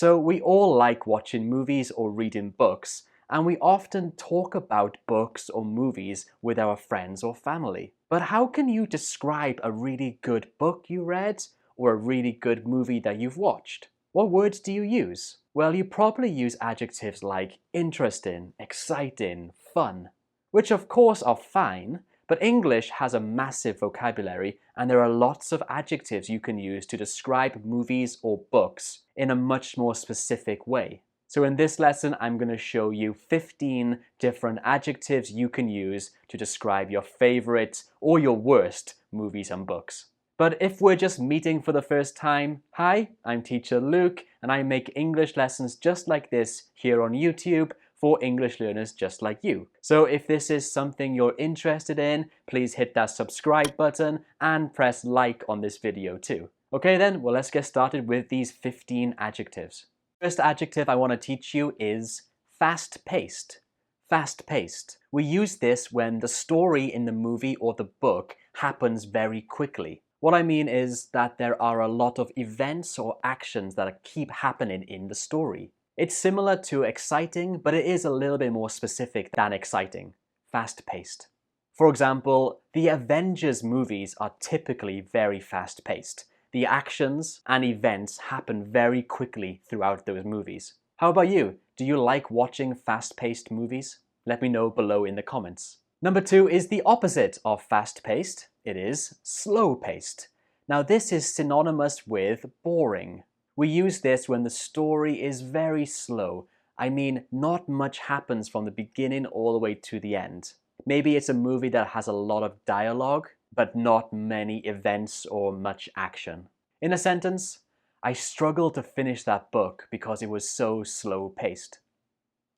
So we all like watching movies or reading books, and we often talk about books or movies with our friends or family. But how can you describe a really good book you read or a really good movie that you've watched? What words do you use? Well, you probably use adjectives like interesting, exciting, fun, which of course are fine, but English has a massive vocabulary and there are lots of adjectives you can use to describe movies or books in a much more specific way. So in this lesson, I'm going to show you 15 different adjectives you can use to describe your favorite or your worst movies and books. But if we're just meeting for the first time, hi, I'm teacher Luke, and I make English lessons just like this here on YouTube for English learners just like you. So if this is something you're interested in, please hit that subscribe button and press like on this video too. Okay then, well let's get started with these 15 adjectives. First adjective I want to teach you is fast-paced. Fast-paced. We use this when the story in the movie or the book happens very quickly. What I mean is that there are a lot of events or actions that keep happening in the story. It's similar to exciting, but it is a little bit more specific than exciting. Fast-paced. For example, the Avengers movies are typically very fast-paced. The actions and events happen very quickly throughout those movies. How about you? Do you like watching fast-paced movies? Let me know below in the comments. Number 2 is the opposite of fast-paced. It is slow-paced. Now this is synonymous with boring. We use this when the story is very slow. I mean, not much happens from the beginning all the way to the end. Maybe it's a movie that has a lot of dialogue, but not many events or much action. In a sentence, I struggled to finish that book because it was so slow-paced.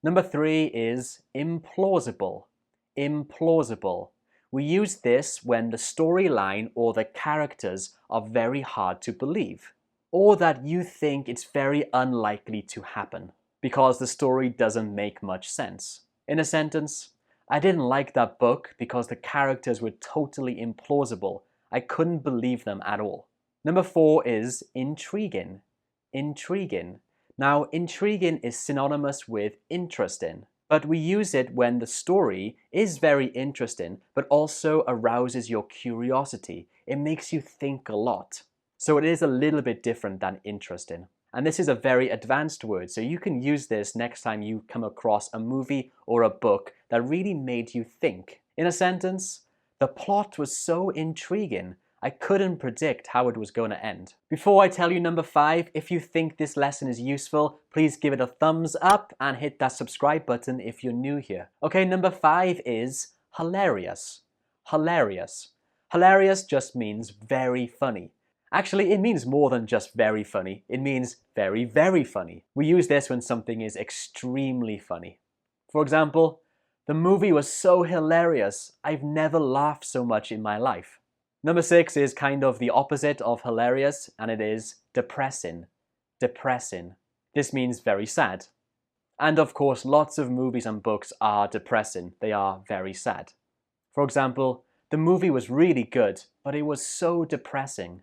Number 3 is implausible. Implausible. We use this when the storyline or the characters are very hard to believe, or that you think it's very unlikely to happen because the story doesn't make much sense. In a sentence, I didn't like that book because the characters were totally implausible. I couldn't believe them at all. Number 4 is intriguing. Intriguing. Now, intriguing is synonymous with interesting, but we use it when the story is very interesting, but also arouses your curiosity. It makes you think a lot. So it is a little bit different than interesting. And this is a very advanced word, so you can use this next time you come across a movie or a book that really made you think. In a sentence, the plot was so intriguing, I couldn't predict how it was going to end. Before I tell you number 5, if you think this lesson is useful, please give it a thumbs up and hit that subscribe button if you're new here. Okay, number 5 is hilarious. Hilarious. Hilarious just means very funny. Actually, it means more than just very funny. It means very, very funny. We use this when something is extremely funny. For example, the movie was so hilarious, I've never laughed so much in my life. Number 6 is kind of the opposite of hilarious, and it is depressing. Depressing. This means very sad. And of course, lots of movies and books are depressing. They are very sad. For example, the movie was really good, but it was so depressing.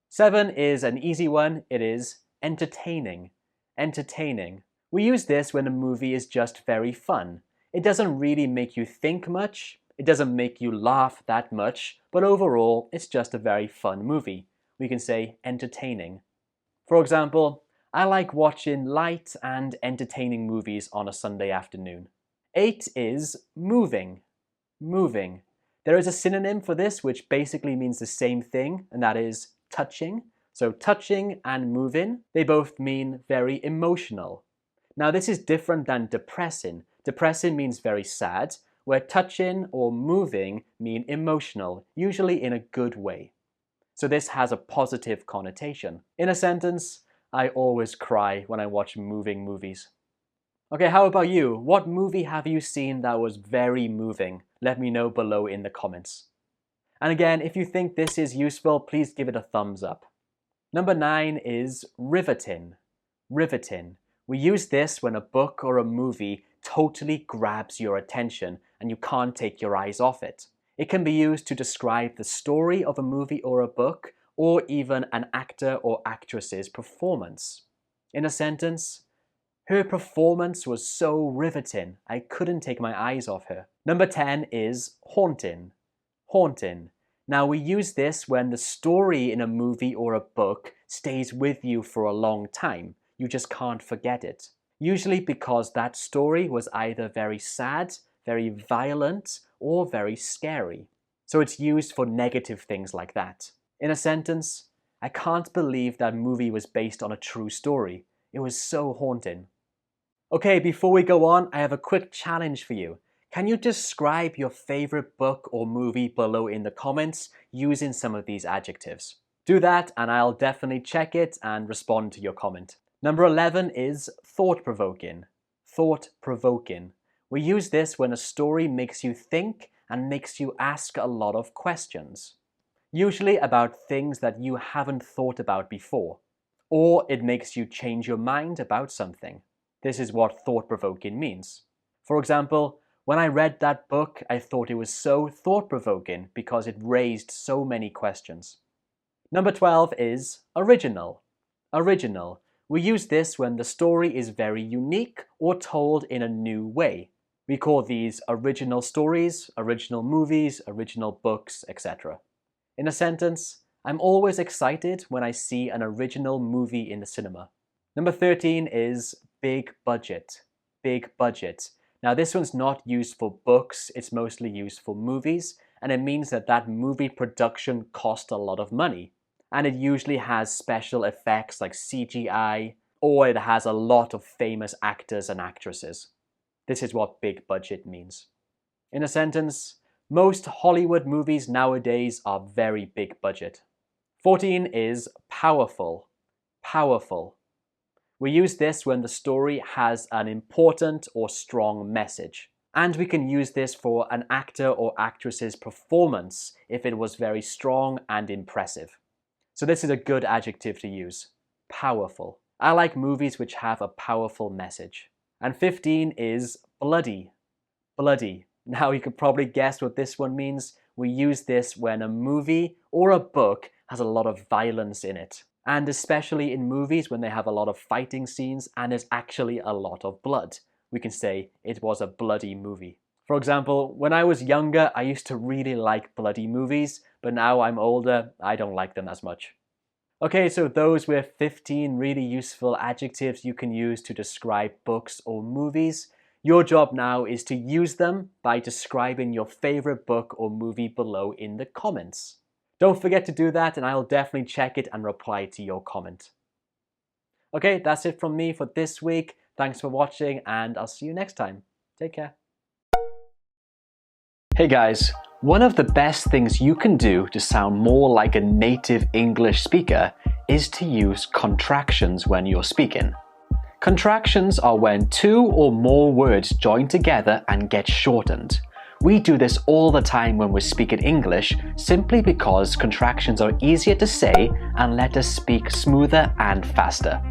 7 is an easy one. It is entertaining. Entertaining. We use this when a movie is just very fun. It doesn't really make you think much. It doesn't make you laugh that much, but overall, it's just a very fun movie. We can say entertaining. For example, I like watching light and entertaining movies on a Sunday afternoon. 8 is moving. Moving. There is a synonym for this which basically means the same thing, and that is touching. So touching and moving, they both mean very emotional. Now this is different than depressing. Depressing means very sad, where touching or moving mean emotional, usually in a good way. So this has a positive connotation. In a sentence, I always cry when I watch moving movies. Okay, how about you? What movie have you seen that was very moving? Let me know below in the comments. And again, if you think this is useful, please give it a thumbs up. Number 9 is riveting. Riveting. We use this when a book or a movie totally grabs your attention and you can't take your eyes off it. It can be used to describe the story of a movie or a book, or even an actor or actress's performance. In a sentence, her performance was so riveting, I couldn't take my eyes off her. Number 10 is haunting. Haunting. Now we use this when the story in a movie or a book stays with you for a long time. You just can't forget it. Usually because that story was either very sad, very violent, or very scary. So it's used for negative things like that. In a sentence, I can't believe that movie was based on a true story. It was so haunting. Okay, before we go on, I have a quick challenge for you. Can you describe your favorite book or movie below in the comments using some of these adjectives? Do that and I'll definitely check it and respond to your comment. Number 11 is thought-provoking. Thought-provoking. We use this when a story makes you think and makes you ask a lot of questions. Usually about things that you haven't thought about before. Or it makes you change your mind about something. This is what thought-provoking means. For example, when I read that book, I thought it was so thought-provoking because it raised so many questions. Number 12 is original. Original. We use this when the story is very unique or told in a new way. We call these original stories, original movies, original books, etc. In a sentence, I'm always excited when I see an original movie in the cinema. Number 13 is big budget. Big budget. Now this one's not used for books, it's mostly used for movies, and it means that that movie production cost a lot of money. And it usually has special effects like CGI, or it has a lot of famous actors and actresses. This is what big budget means. In a sentence, most Hollywood movies nowadays are very big budget. 14 is powerful. Powerful. We use this when the story has an important or strong message. And we can use this for an actor or actress's performance if it was very strong and impressive. So this is a good adjective to use. Powerful. I like movies which have a powerful message. And 15 is bloody. Bloody. Now you could probably guess what this one means. We use this when a movie or a book has a lot of violence in it. And especially in movies when they have a lot of fighting scenes and there's actually a lot of blood. We can say it was a bloody movie. For example, when I was younger, I used to really like bloody movies, but now I'm older, I don't like them as much. Okay, so those were 15 really useful adjectives you can use to describe books or movies. Your job now is to use them by describing your favorite book or movie below in the comments. Don't forget to do that and I'll definitely check it and reply to your comment. Okay, that's it from me for this week. Thanks for watching and I'll see you next time. Take care. Hey guys, one of the best things you can do to sound more like a native English speaker is to use contractions when you're speaking. Contractions are when two or more words join together and get shortened. We do this all the time when we're speaking English simply because contractions are easier to say and let us speak smoother and faster.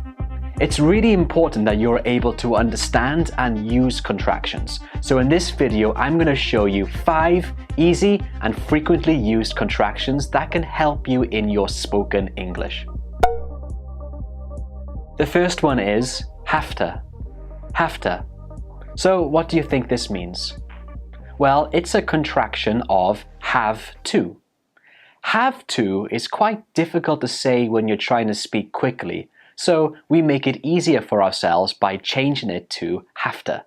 It's really important that you're able to understand and use contractions. So in this video, I'm going to show you 5 easy and frequently used contractions that can help you in your spoken English. The first one is hafta. Hafta. So what do you think this means? Well, it's a contraction of have to. Have to is quite difficult to say when you're trying to speak quickly. So we make it easier for ourselves by changing it to hafta.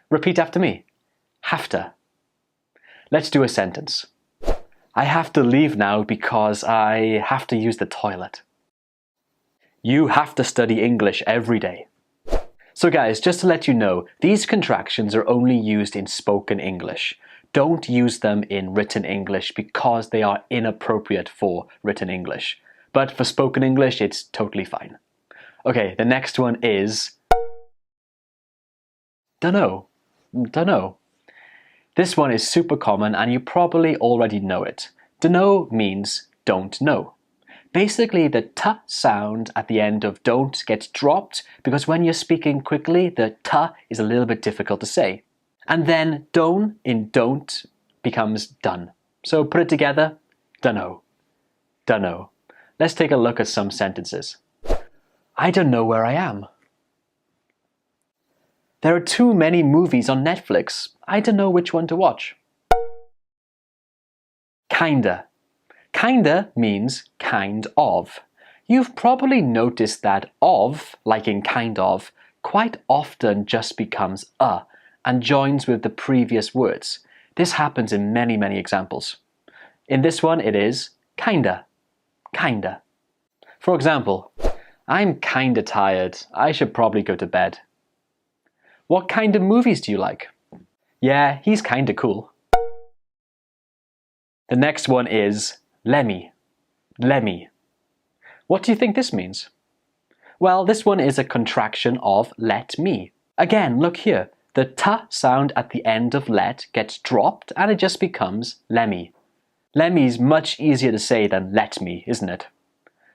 Repeat after me. Hafta. Let's do a sentence. I have to leave now because I have to use the toilet. You have to study English every day. So guys, just to let you know, these contractions are only used in spoken English. Don't use them in written English because they are inappropriate for written English. But for spoken English, it's totally fine. Okay, the next one is dunno. Dunno. This one is super common and you probably already know it. Dunno means don't know. Basically, the t sound at the end of don't gets dropped because when you're speaking quickly, the t is a little bit difficult to say. And then don in don't becomes done. So put it together, dunno. Dunno. Let's take a look at some sentences. I don't know where I am. There are too many movies on Netflix. I don't know which one to watch. Kinda. Kinda means kind of. You've probably noticed that of, like in kind of, quite often just becomes a and joins with the previous words. This happens in many examples. In this one, it is kinda. Kinda. For example, I'm kinda tired. I should probably go to bed. What kind of movies do you like? Yeah, he's kinda cool. The next one is lemme. Lemme. What do you think this means? Well, this one is a contraction of let me. Again, look here. The t sound at the end of let gets dropped and it just becomes lemme. Lemme is much easier to say than let me, isn't it?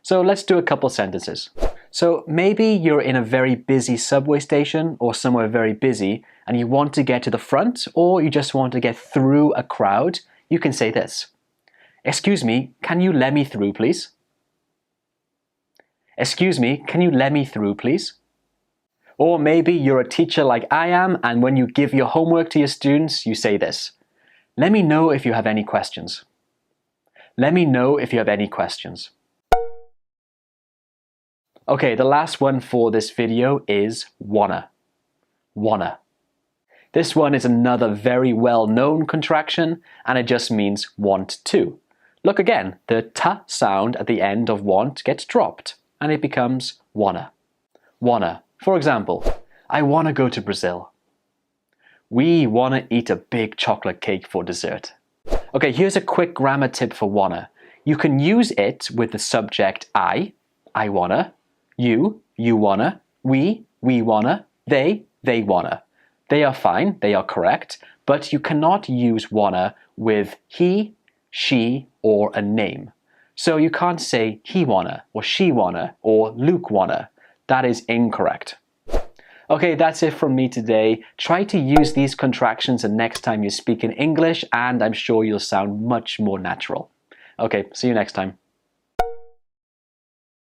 So let's do a couple sentences. So maybe you're in a very busy subway station or somewhere very busy and you want to get to the front or you just want to get through a crowd. You can say this. Excuse me, can you let me through, please? Excuse me, can you let me through, please? Or maybe you're a teacher like I am and when you give your homework to your students, you say this. Let me know if you have any questions. Let me know if you have any questions. Okay, the last one for this video is wanna. Wanna. This one is another very well-known contraction and it just means want to. Look again, the t sound at the end of want gets dropped and it becomes wanna. Wanna. For example, I wanna go to Brazil. We wanna eat a big chocolate cake for dessert. Okay, here's a quick grammar tip for wanna. You can use it with the subject I wanna, you wanna, we wanna, they wanna. They are fine, they are correct, but you cannot use wanna with he, she, or a name. So you can't say he wanna, or she wanna, or Luke wanna. That is incorrect. Okay, that's it from me today. Try to use these contractions the next time you speak in English, and I'm sure you'll sound much more natural. Okay, see you next time.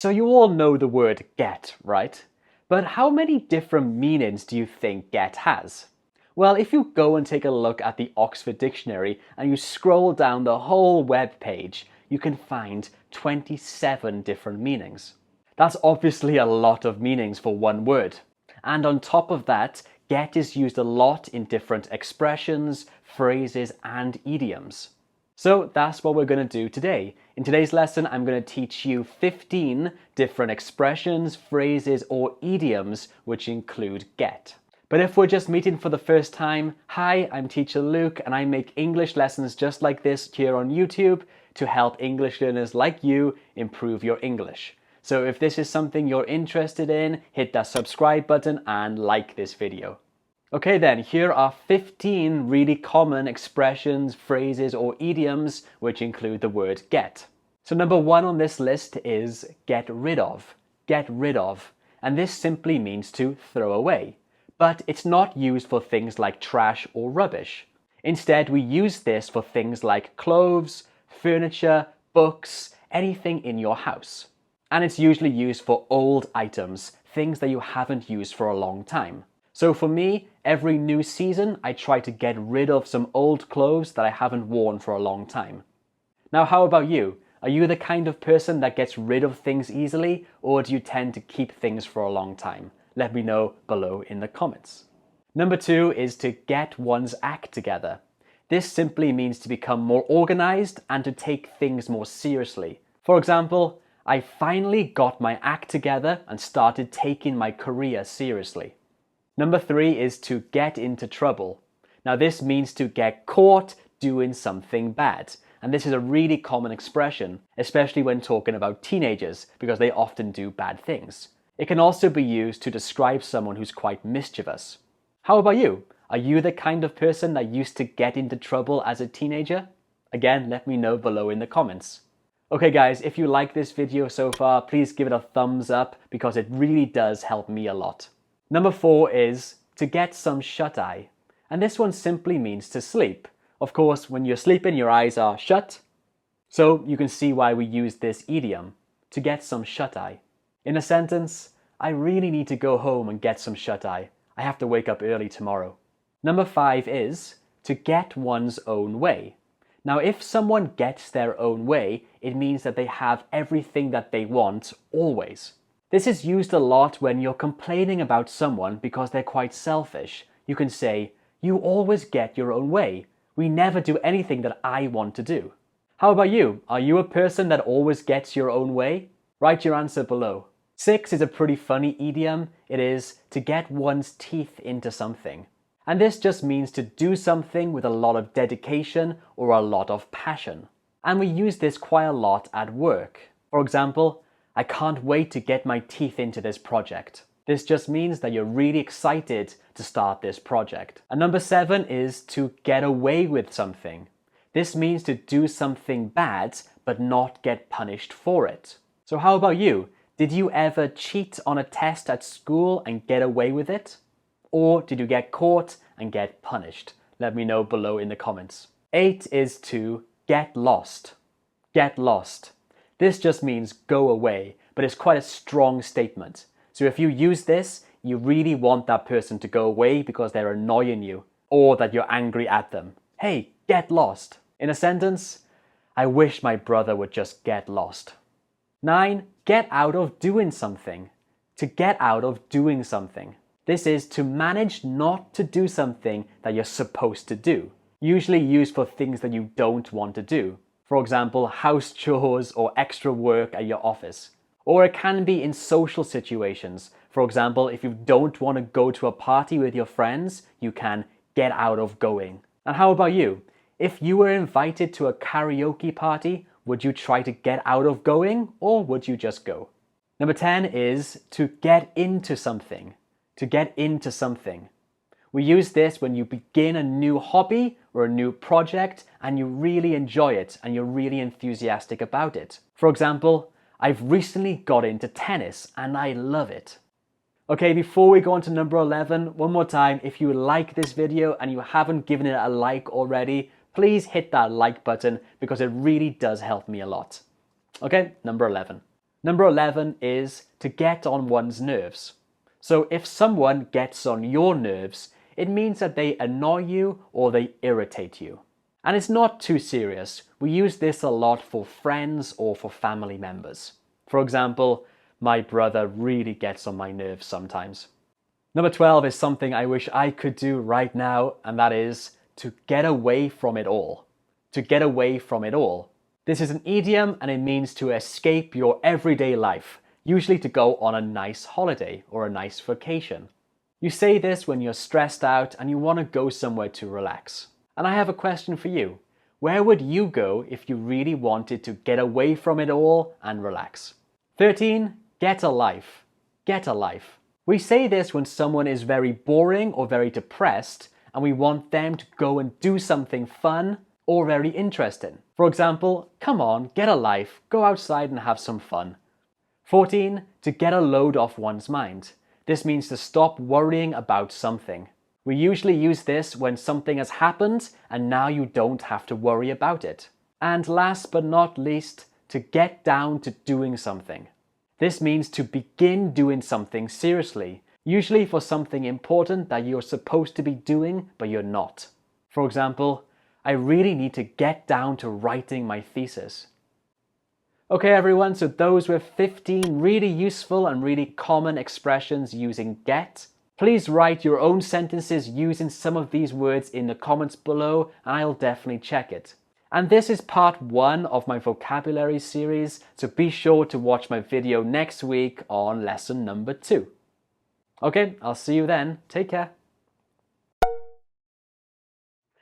So you all know the word get, right? But how many different meanings do you think get has? Well, if you go and take a look at the Oxford Dictionary and you scroll down the whole web page, you can find 27 different meanings. That's obviously a lot of meanings for one word. And on top of that, get is used a lot in different expressions, phrases, and idioms. So that's what we're going to do today. In today's lesson, I'm going to teach you 15 different expressions, phrases, or idioms which include get. But if we're just meeting for the first time, hi, I'm Teacher Luke and I make English lessons just like this here on YouTube to help English learners like you improve your English. So if this is something you're interested in, hit that subscribe button and like this video. Okay then, here are 15 really common expressions, phrases, or idioms which include the word get. So number 1 on this list is get rid of. Get rid of. And this simply means to throw away. But it's not used for things like trash or rubbish. Instead, we use this for things like clothes, furniture, books, anything in your house. And it's usually used for old items, things that you haven't used for a long time. So for me, every new season, I try to get rid of some old clothes that I haven't worn for a long time. Now, how about you? Are you the kind of person that gets rid of things easily, or do you tend to keep things for a long time? Let me know below in the comments. Number 2 is to get one's act together. This simply means to become more organized and to take things more seriously. For example, I finally got my act together and started taking my career seriously. Number 3 is to get into trouble. Now this means to get caught doing something bad. And this is a really common expression, especially when talking about teenagers, because they often do bad things. It can also be used to describe someone who's quite mischievous. How about you? Are you the kind of person that used to get into trouble as a teenager? Again, let me know below in the comments. Okay guys, if you like this video so far, please give it a thumbs up because it really does help me a lot. Number 4 is to get some shut-eye. And this one simply means to sleep. Of course, when you're sleeping, your eyes are shut. So you can see why we use this idiom, to get some shut-eye. In a sentence, I really need to go home and get some shut-eye. I have to wake up early tomorrow. Number 5 is to get one's own way. Now, if someone gets their own way, it means that they have everything that they want always. This is used a lot when you're complaining about someone because they're quite selfish. You can say, "You always get your own way. We never do anything that I want to do." How about you? Are you a person that always gets your own way? Write your answer below. 6 is a pretty funny idiom. It is to get one's teeth into something. And this just means to do something with a lot of dedication or a lot of passion. And we use this quite a lot at work. For example, "I can't wait to get my teeth into this project." This just means that you're really excited to start this project. And number 7 is to get away with something. This means to do something bad but not get punished for it. So how about you? Did you ever cheat on a test at school and get away with it? Or did you get caught and get punished? Let me know below in the comments. 8 is to get lost. Get lost. This just means go away, but it's quite a strong statement. So if you use this, you really want that person to go away because they're annoying you, or that you're angry at them. "Hey, get lost." In a sentence, "I wish my brother would just get lost." 9, get out of doing something. To get out of doing something. This is to manage not to do something that you're supposed to do, usually used for things that you don't want to do. For example, house chores or extra work at your office. Or it can be in social situations. For example, if you don't want to go to a party with your friends, you can get out of going. And how about you? If you were invited to a karaoke party, would you try to get out of going, or would you just go? Number 10 is to get into something. To get into something. We use this when you begin a new hobby or a new project and you really enjoy it and you're really enthusiastic about it. For example, "I've recently got into tennis and I love it." Okay, before we go on to number 11, one more time, if you like this video and you haven't given it a like already, please hit that like button because it really does help me a lot. Okay, number 11. Number 11 is to get on one's nerves. So if someone gets on your nerves, it means that they annoy you or they irritate you. And it's not too serious. We use this a lot for friends or for family members. For example, "My brother really gets on my nerves sometimes." Number 12 is something I wish I could do right now, and that is to get away from it all. To get away from it all. This is an idiom and it means to escape your everyday life. Usually to go on a nice holiday or a nice vacation. You say this when you're stressed out and you want to go somewhere to relax. And I have a question for you. Where would you go if you really wanted to get away from it all and relax? 13, get a life. Get a life. We say this when someone is very boring or very depressed and we want them to go and do something fun or very interesting. For example, "Come on, get a life, go outside and have some fun." 14, to get a load off one's mind. This means to stop worrying about something. We usually use this when something has happened and now you don't have to worry about it. And last but not least, to get down to doing something. This means to begin doing something seriously, usually for something important that you're supposed to be doing but you're not. For example, "I really need to get down to writing my thesis." Okay everyone, so those were 15 really useful and really common expressions using get. Please write your own sentences using some of these words in the comments below and I'll definitely check it. And this is part 1 of my vocabulary series, so be sure to watch my video next week on lesson number 2. Okay, I'll see you then. Take care.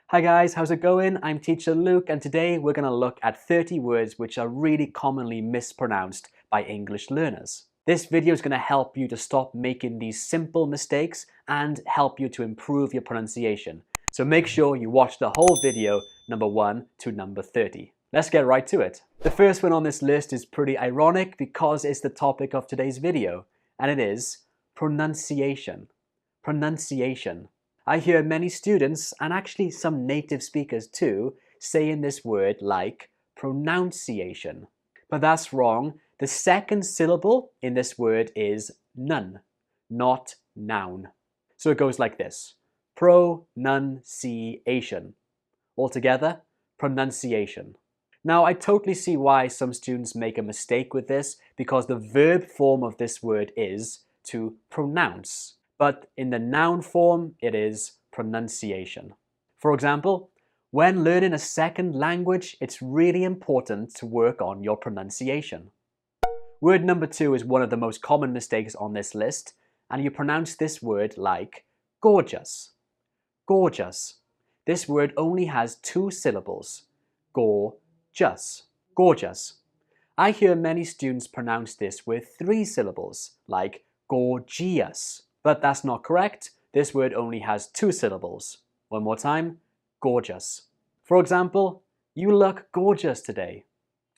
Hi guys, how's it going? I'm teacher Luke and today we're going to look at 30 words which are really commonly mispronounced by English learners. This video is going to help you to stop making these simple mistakes and help you to improve your pronunciation. So make sure you watch the whole video, number 1 to number 30. Let's get right to it. The first one on this list is pretty ironic because it's the topic of today's video, and it is pronunciation. Pronunciation. I hear many students, and actually some native speakers too, saying this word like pronunciation. But that's wrong. The second syllable in this word is none, not noun. So it goes like this. Pronunciation. Altogether, pronunciation. Now, I totally see why some students make a mistake with this because the verb form of this word is to pronounce, but in the noun form, it is pronunciation. For example, when learning a second language, it's really important to work on your pronunciation. Word number 2 is one of the most common mistakes on this list, and you pronounce this word like gorgeous. Gorgeous. This word only has 2 syllables. Gorgeous. Gorgeous. I hear many students pronounce this with 3 syllables, like gorgeous. But that's not correct. This word only has 2 syllables. One more time. Gorgeous. For example, you look gorgeous today.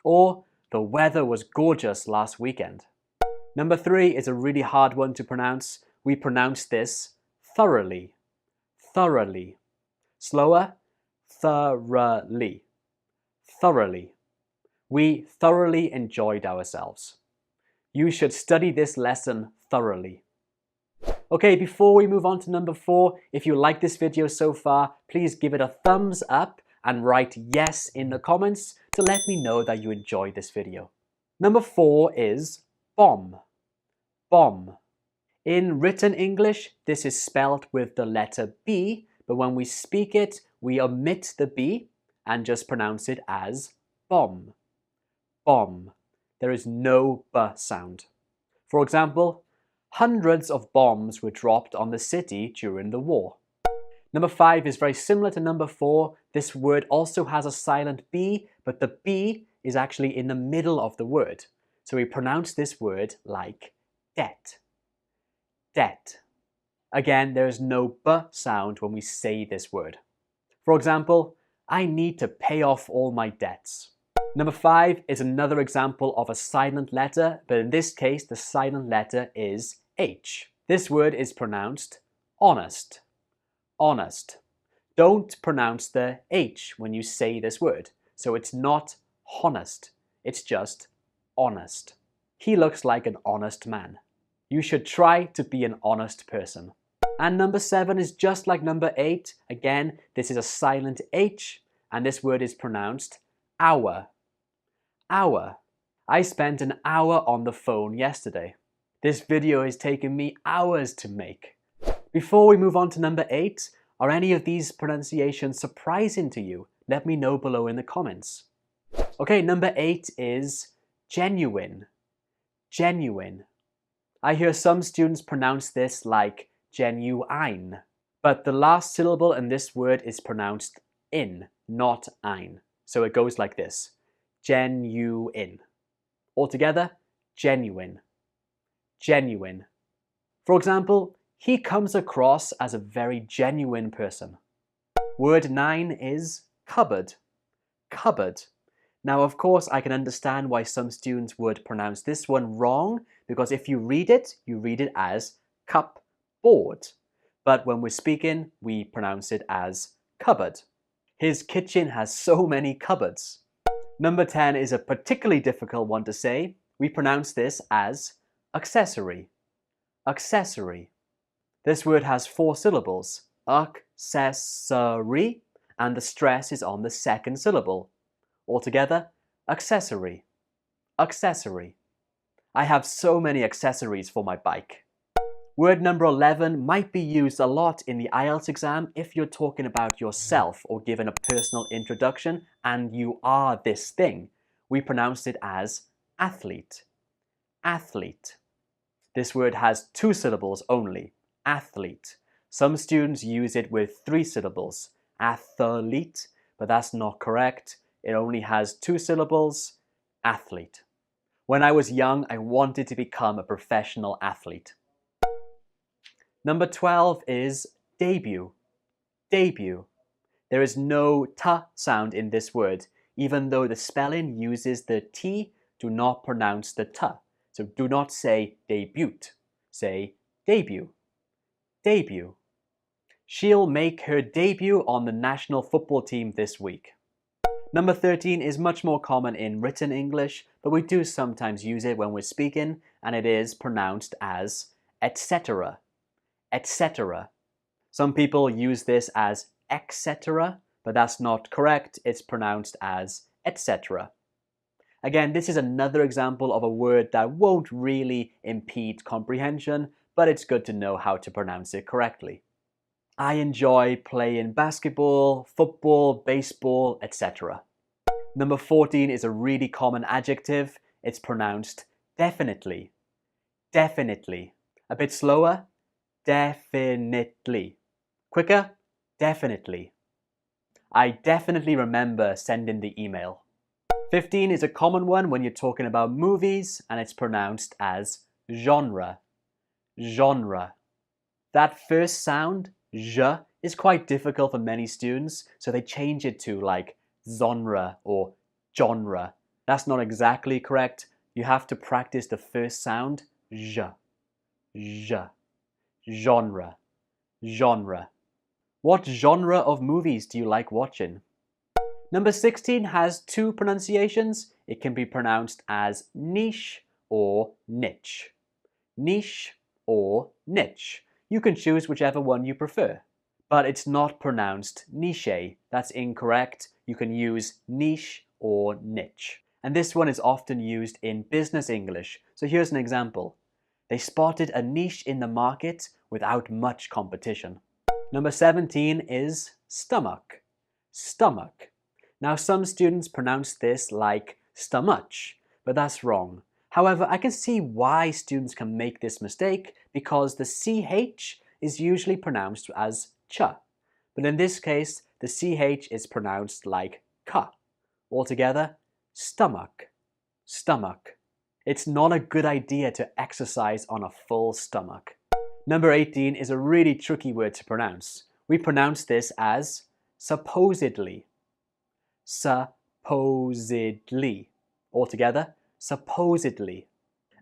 Or the weather was gorgeous last weekend. Number 3 is a really hard one to pronounce. We pronounce this thoroughly. Thoroughly. Slower. Thoroughly. Thoroughly. We thoroughly enjoyed ourselves. You should study this lesson thoroughly. Okay, before we move on to number 4, if you like this video so far, please give it a thumbs up and write yes in the comments to let me know that you enjoyed this video. Number 4 is bomb. Bomb. In written English, this is spelled with the letter B, but when we speak it, we omit the B and just pronounce it as bomb. Bomb. There is no B sound. For example, hundreds of bombs were dropped on the city during the war. Number 5 is very similar to number 4. This word also has a silent B, but the B is actually in the middle of the word. So we pronounce this word like debt. Debt. Again, there is no B sound when we say this word. For example, I need to pay off all my debts. Number 5 is another example of a silent letter, but in this case, the silent letter is H. This word is pronounced honest. Honest. Don't pronounce the H when you say this word. So it's not honest. It's just honest. He looks like an honest man. You should try to be an honest person. And number 7 is just like number 8. Again, this is a silent H, and this word is pronounced hour. Hour. I spent an hour on the phone yesterday. This video has taken me hours to make. Before we move on to number 8, are any of these pronunciations surprising to you? Let me know below in the comments. Okay, number 8 is genuine. Genuine. I hear some students pronounce this like genuine, but the last syllable in this word is pronounced in, not ein. So it goes like this. Genuine. Altogether, genuine. Genuine. For example, he comes across as a very genuine person. Word 9 is cupboard. Cupboard. Now, of course, I can understand why some students would pronounce this one wrong, because if you read it as cupboard. But when we're speaking, we pronounce it as cupboard. His kitchen has so many cupboards. Number 10 is a particularly difficult one to say. We pronounce this as accessory. Accessory. This word has 4 syllables. Accessory, and the stress is on the second syllable. Altogether, accessory. Accessory. I have so many accessories for my bike. Word number 11 might be used a lot in the IELTS exam if you're talking about yourself or given a personal introduction and you are this thing. We pronounce it as athlete. Athlete. This word has 2 syllables only. Athlete. Some students use it with 3 syllables. Athlete, but that's not correct. It only has 2 syllables. Athlete. When I was young, I wanted to become a professional athlete. Number 12 is debut. Debut. There is no t sound in this word, even though the spelling uses the t, do not pronounce the t. So do not say debut. Say debut. Debut. She'll make her debut on the national football team this week. Number 13 is much more common in written English, but we do sometimes use it when we're speaking, and it is pronounced as etc. etc. Some people use this as etc., but that's not correct. It's pronounced as etc. Again, this is another example of a word that won't really impede comprehension, but it's good to know how to pronounce it correctly. I enjoy playing basketball, football, baseball, etc. Number 14 is a really common adjective. It's pronounced definitely. Definitely. A bit slower. Definitely. Quicker. Definitely. I definitely remember sending the email. 15 is a common one when you're talking about movies, and it's pronounced as genre. Genre. That first sound, zh, is quite difficult for many students, so they change it to like genre or genre. That's not exactly correct. You have to practice the first sound, zh, zh. Genre, genre. What genre of movies do you like watching? Number 16 has two pronunciations. It can be pronounced as niche or niche. Niche or niche. You can choose whichever one you prefer. But it's not pronounced niche. That's incorrect. You can use niche or niche. And this one is often used in business English. So here's an example. They spotted a niche in the market without much competition. Number 17 is stomach. Stomach. Now some students pronounce this like stomach, but that's wrong. However, I can see why students can make this mistake because the CH is usually pronounced as ch. But in this case, the CH is pronounced like ka. Altogether, stomach. Stomach. It's not a good idea to exercise on a full stomach. Number 18 is a really tricky word to pronounce. We pronounce this as supposedly. Supposedly. Altogether, supposedly.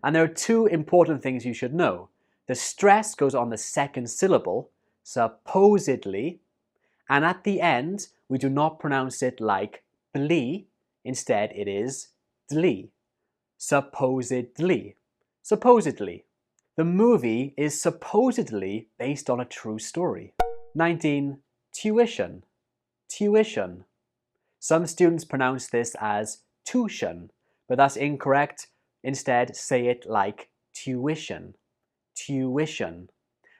And there are two important things you should know. The stress goes on the second syllable, supposedly, and at the end, we do not pronounce it like bli. Instead, it is dli. Supposedly. Supposedly. The movie is supposedly based on a true story. 19. Tuition. Tuition. Some students pronounce this as tuition, but that's incorrect. Instead, say it like tuition. Tuition.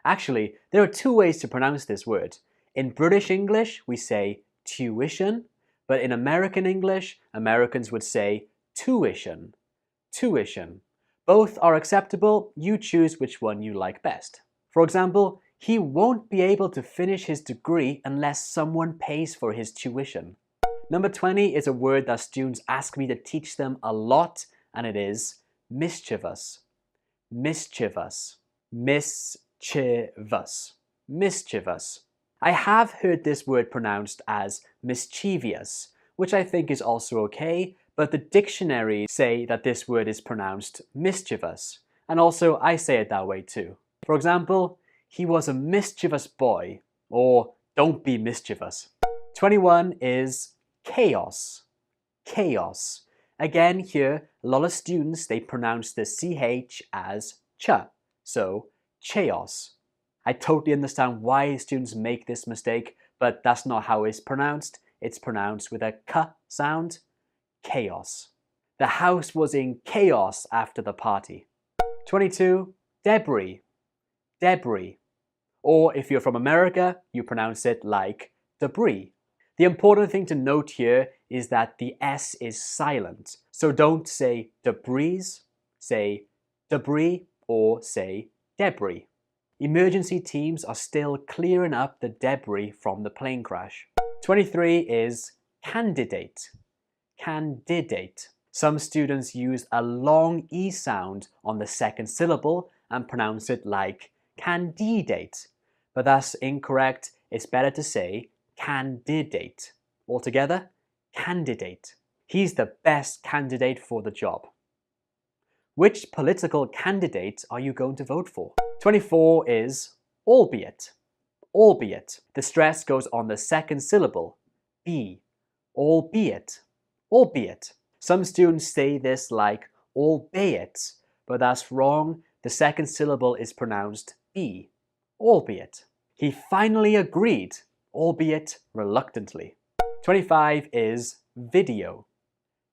Actually, there are two ways to pronounce this word. In British English, we say tuition, but in American English, Americans would say tuition. Tuition. Both are acceptable. You choose which one you like best. For example, he won't be able to finish his degree unless someone pays for his tuition. Number 20 is a word that students ask me to teach them a lot, and it is mischievous. Mischievous. Mischievous. Mischievous. I have heard this word pronounced as mischievous, which I think is also okay, but the dictionaries say that this word is pronounced mischievous, and also I say it that way too. For example, he was a mischievous boy, or don't be mischievous. 21 is chaos. Chaos. Again here, a lot of students, they pronounce the CH as ch, so chaos. I totally understand why students make this mistake, but that's not how it's pronounced. It's pronounced with a k sound. Chaos. The house was in chaos after the party. 22. Debris. Debris. Or if you're from America, you pronounce it like debris. The important thing to note here is that the S is silent. So don't say debris, say debris, or say debris. Emergency teams are still clearing up the debris from the plane crash. 23 is candidate. Candidate. Some students use a long E sound on the second syllable and pronounce it like candidate. But that's incorrect. It's better to say candidate. Altogether, candidate. He's the best candidate for the job. Which political candidate are you going to vote for? 24 is albeit. Albeit. The stress goes on the second syllable, be. albeit, albeit. Some students say this like albeit, but that's wrong. The second syllable is pronounced B, albeit. He finally agreed, albeit reluctantly. 25 is video,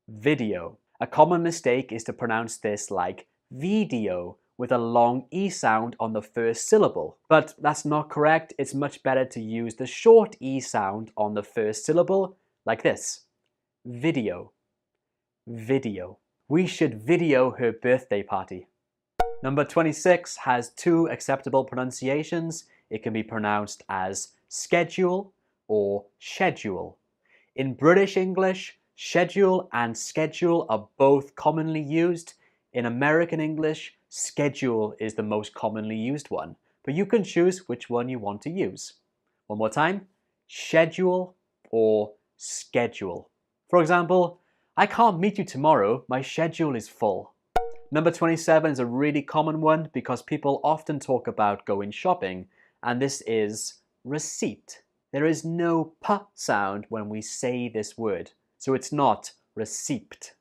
video. A common mistake is to pronounce this like video with a long E sound on the first syllable. But that's not correct. It's much better to use the short E sound on the first syllable like this. Video, video. We should video her birthday party. Number 26 has two acceptable pronunciations. It can be pronounced as schedule or schedule. In British English, schedule and schedule are both commonly used. In American English, schedule is the most commonly used one, but you can choose which one you want to use. One more time, schedule or schedule. For example, I can't meet you tomorrow, my schedule is full. Number 27 is a really common one because people often talk about going shopping, and this is receipt. There is no p sound when we say this word, so it's not receipt.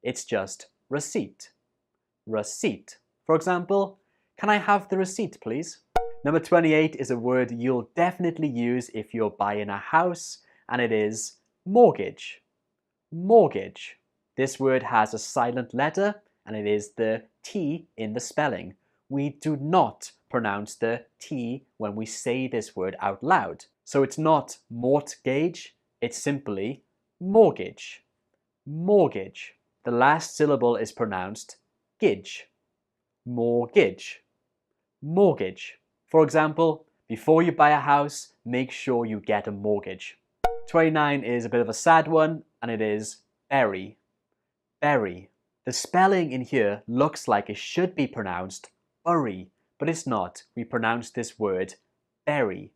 It's just receipt. Receipt. For example, can I have the receipt, please? Number 28 is a word you'll definitely use if you're buying a house, and it is mortgage. Mortgage. This word has a silent letter, and it is the T in the spelling. We do not pronounce the T when we say this word out loud. So it's not mortgage, it's simply mortgage. Mortgage. The last syllable is pronounced gidge. Mortgage. Mortgage. For example, before you buy a house, make sure you get a mortgage. 29 is a bit of a sad one, and it is berry. Berry. The spelling in here looks like it should be pronounced bury, but it's not. We pronounce this word berry.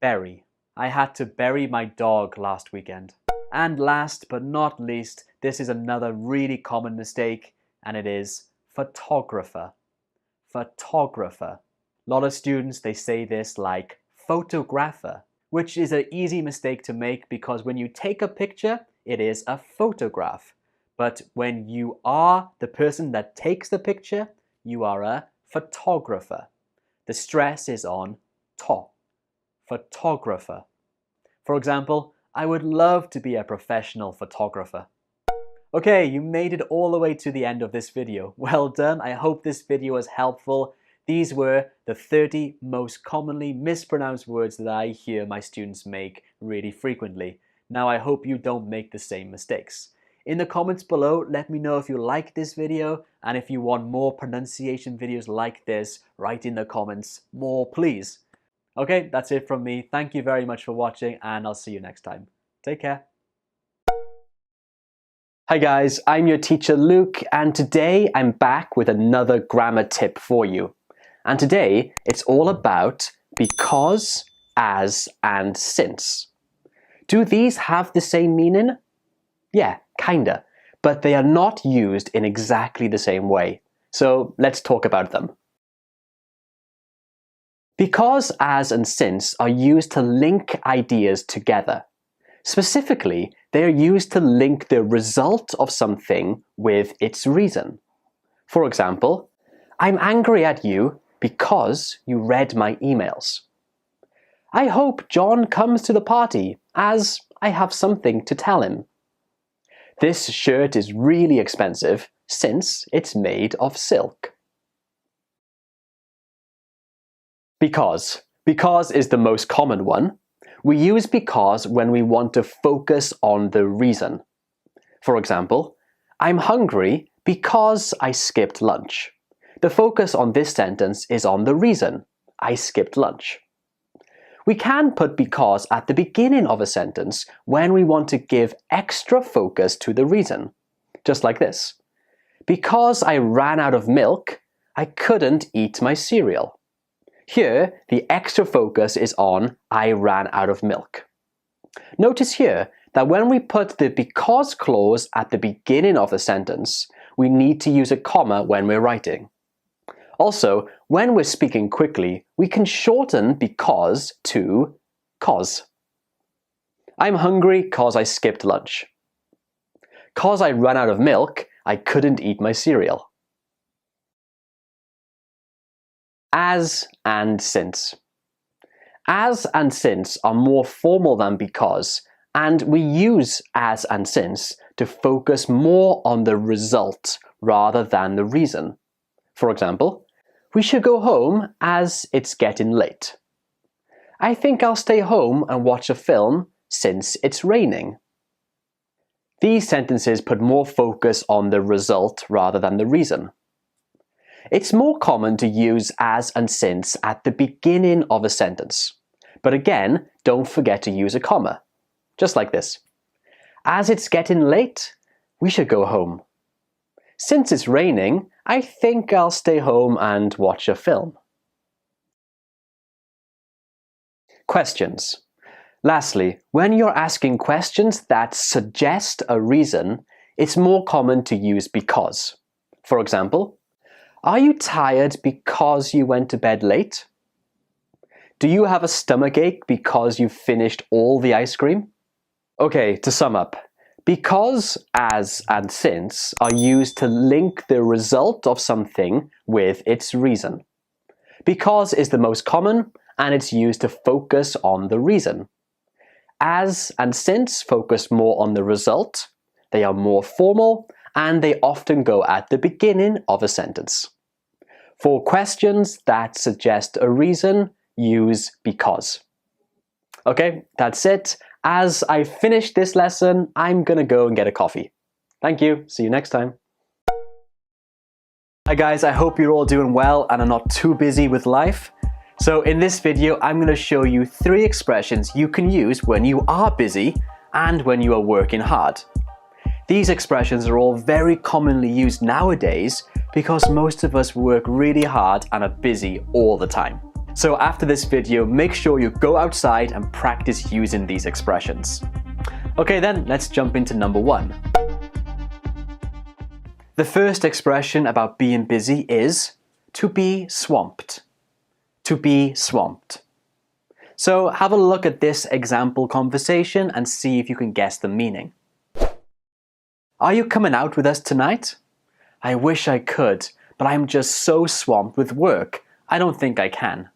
Berry. I had to bury my dog last weekend. And last but not least, this is another really common mistake, and it is photographer. Photographer. A lot of students, they say this like photographer, which is an easy mistake to make because when you take a picture, it is a photograph. But when you are the person that takes the picture, you are a photographer. The stress is on to. Photographer. For example, I would love to be a professional photographer. Okay, you made it all the way to the end of this video. Well done. I hope this video was helpful. These were the 30 most commonly mispronounced words that I hear my students make really frequently. Now, I hope you don't make the same mistakes. In the comments below, let me know if you like this video, and if you want more pronunciation videos like this, write in the comments more, please. Okay, that's it from me. Thank you very much for watching, and I'll see you next time. Take care. Hi guys, I'm your teacher Luke, and today I'm back with another grammar tip for you. And today, it's all about because, as, and since. Do these have the same meaning? Yeah, kinda, but they are not used in exactly the same way. So let's talk about them. Because, as, and since are used to link ideas together. Specifically, they are used to link the result of something with its reason. For example, I'm angry at you because you read my emails. I hope John comes to the party as I have something to tell him. This shirt is really expensive since it's made of silk. Because. Because is the most common one. We use because when we want to focus on the reason. For example, I'm hungry because I skipped lunch. The focus on this sentence is on the reason. I skipped lunch. We can put because at the beginning of a sentence when we want to give extra focus to the reason. Just like this. Because I ran out of milk, I couldn't eat my cereal. Here, the extra focus is on I ran out of milk. Notice here that when we put the because clause at the beginning of the sentence, we need to use a comma when we're writing. Also, when we're speaking quickly, we can shorten because to cause. I'm hungry 'cause I skipped lunch. 'Cause I ran out of milk, I couldn't eat my cereal. As and since. As and since are more formal than because, and we use as and since to focus more on the result rather than the reason. For example, we should go home as it's getting late. I think I'll stay home and watch a film since it's raining. These sentences put more focus on the result rather than the reason. It's more common to use as and since at the beginning of a sentence. But again, don't forget to use a comma. Just like this. As it's getting late, we should go home. Since it's raining, I think I'll stay home and watch a film. Questions. Lastly, when you're asking questions that suggest a reason, it's more common to use because. For example, are you tired because you went to bed late? Do you have a stomachache because you finished all the ice cream? Okay, to sum up. Because, as, and since are used to link the result of something with its reason. Because is the most common, and it's used to focus on the reason. As and since focus more on the result. They are more formal, and they often go at the beginning of a sentence. For questions that suggest a reason, use because. Okay, that's it. As I finish this lesson, I'm gonna go and get a coffee. Thank you. See you next time. Hi guys, I hope you're all doing well and are not too busy with life. So in this video, I'm going to show you 3 expressions you can use when you are busy and when you are working hard. These expressions are all very commonly used nowadays because most of us work really hard and are busy all the time. So after this video, make sure you go outside and practice using these expressions. Okay then, let's jump into number 1. The first expression about being busy is to be swamped. To be swamped. So have a look at this example conversation and see if you can guess the meaning. Are you coming out with us tonight? I wish I could, but I'm just so swamped with work. I don't think I can.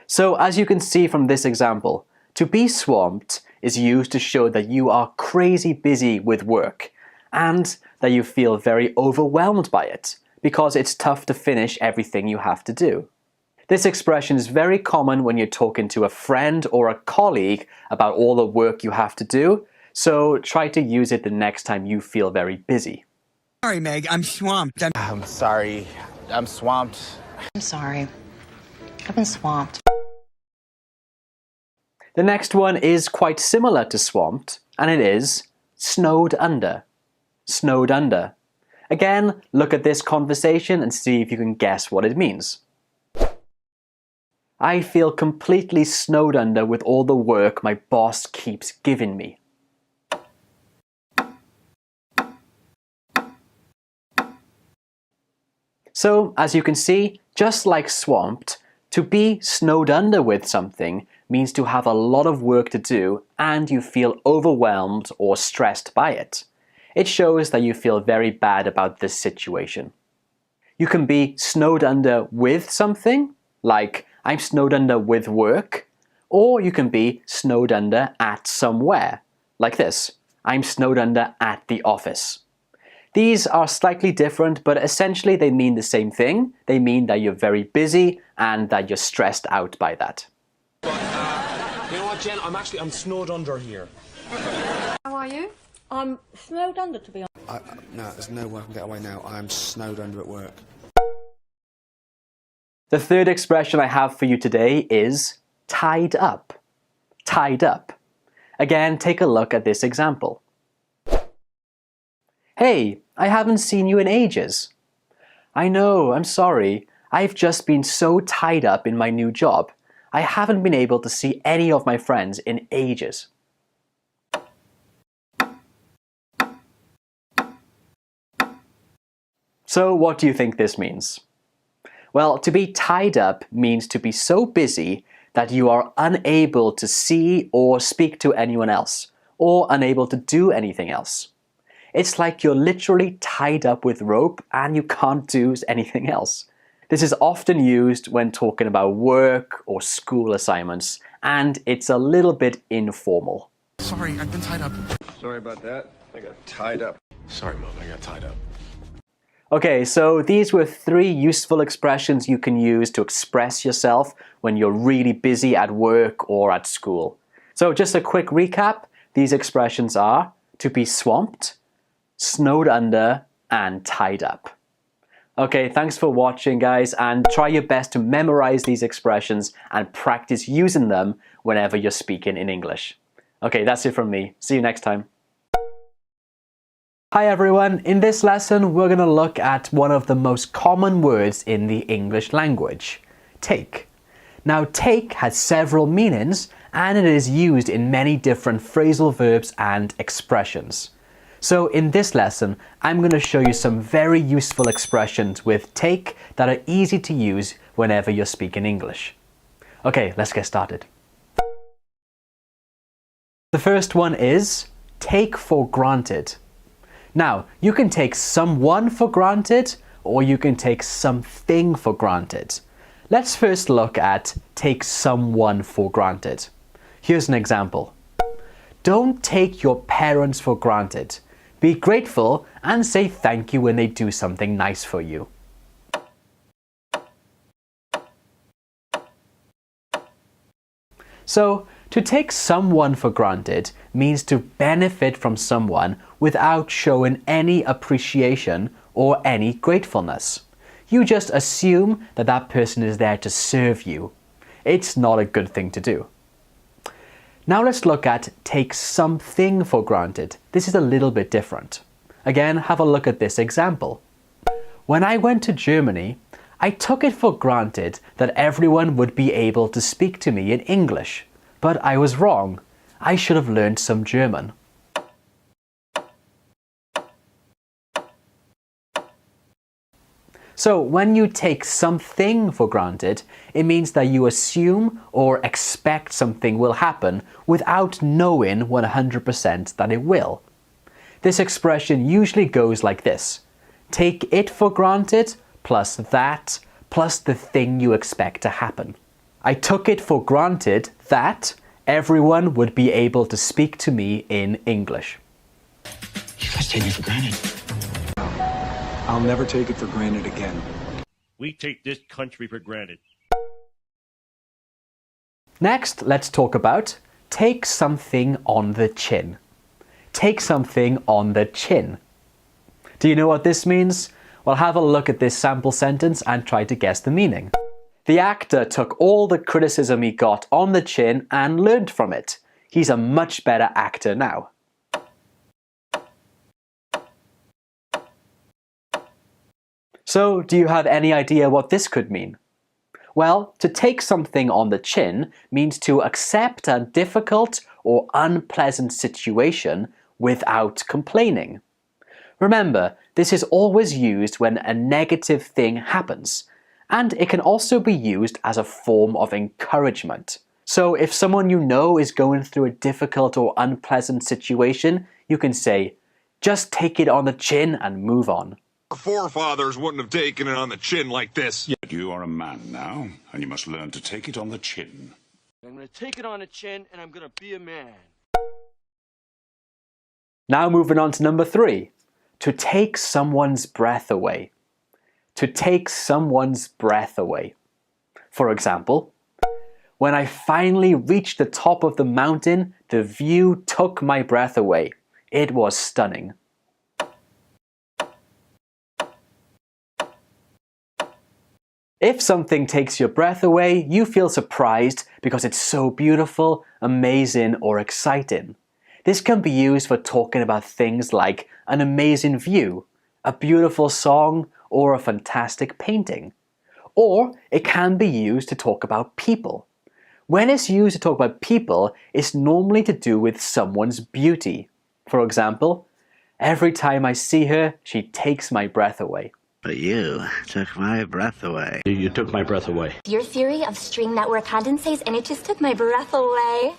So as you can see from this example, to be swamped is used to show that you are crazy busy with work and that you feel very overwhelmed by it because it's tough to finish everything you have to do. This expression is very common when you're talking to a friend or a colleague about all the work you have to do, so try to use it the next time you feel very busy. Sorry, Meg, I'm swamped. I'm sorry, I'm swamped. I'm sorry. I've been swamped. The next one is quite similar to swamped, and it is snowed under. Snowed under. Again, look at this conversation and see if you can guess what it means. I feel completely snowed under with all the work my boss keeps giving me. So, as you can see, just like swamped, to be snowed under with something means to have a lot of work to do and you feel overwhelmed or stressed by it. It shows that you feel very bad about this situation. You can be snowed under with something, like I'm snowed under with work, or you can be snowed under at somewhere, like this. I'm snowed under at the office. These are slightly different, but essentially they mean the same thing. They mean that you're very busy and that you're stressed out by that. You know what, Jen? I'm snowed under here. How are you? I'm snowed under, to be honest. No, there's no way I can get away now. I'm snowed under at work. The third expression I have for you today is tied up. Tied up. Again, take a look at this example. Hey, I haven't seen you in ages. I know, I'm sorry. I've just been so tied up in my new job. I haven't been able to see any of my friends in ages. So what do you think this means? Well, to be tied up means to be so busy that you are unable to see or speak to anyone else, or unable to do anything else. It's like you're literally tied up with rope and you can't do anything else. This is often used when talking about work or school assignments, and it's a little bit informal. Sorry, I've been tied up. Sorry about that. I got tied up. Sorry, Mom, I got tied up. Okay, so these were 3 useful expressions you can use to express yourself when you're really busy at work or at school. So just a quick recap, these expressions are to be swamped, snowed under, and tied up. Okay, thanks for watching, guys, and try your best to memorize these expressions and practice using them whenever you're speaking in English. Okay, that's it from me. See you next time. Hi everyone, in this lesson we're going to look at one of the most common words in the English language, take. Now take has several meanings and it is used in many different phrasal verbs and expressions. So in this lesson I'm going to show you some very useful expressions with take that are easy to use whenever you're speaking English. Okay, let's get started. The first one is take for granted. Now, you can take someone for granted or you can take something for granted. Let's first look at take someone for granted. Here's an example. Don't take your parents for granted. Be grateful and say thank you when they do something nice for you. So, to take someone for granted means to benefit from someone without showing any appreciation or any gratefulness. You just assume that that person is there to serve you. It's not a good thing to do. Now let's look at take something for granted. This is a little bit different. Again, have a look at this example. When I went to Germany, I took it for granted that everyone would be able to speak to me in English. But I was wrong. I should have learned some German. So when you take something for granted, it means that you assume or expect something will happen without knowing 100% that it will. This expression usually goes like this. Take it for granted plus that plus the thing you expect to happen. I took it for granted that everyone would be able to speak to me in English. You guys take me for granted. I'll never take it for granted again. We take this country for granted. Next, let's talk about take something on the chin. Take something on the chin. Do you know what this means? Well, have a look at this sample sentence and try to guess the meaning. The actor took all the criticism he got on the chin and learned from it. He's a much better actor now. So, do you have any idea what this could mean? Well, to take something on the chin means to accept a difficult or unpleasant situation without complaining. Remember, this is always used when a negative thing happens. And it can also be used as a form of encouragement. So if someone you know is going through a difficult or unpleasant situation, you can say, just take it on the chin and move on. Our forefathers wouldn't have taken it on the chin like this. But you are a man now, and you must learn to take it on the chin. I'm gonna take it on the chin and I'm gonna be a man. Now moving on to number 3. To take someone's breath away. To take someone's breath away. For example, when I finally reached the top of the mountain, the view took my breath away. It was stunning. If something takes your breath away, you feel surprised because it's so beautiful, amazing, or exciting. This can be used for talking about things like an amazing view, a beautiful song, or a fantastic painting. Or it can be used to talk about people. When it's used to talk about people, it's normally to do with someone's beauty. For example, every time I see her, she takes my breath away. But you took my breath away. You took my breath away. Your theory of string network condensates, and it just took my breath away.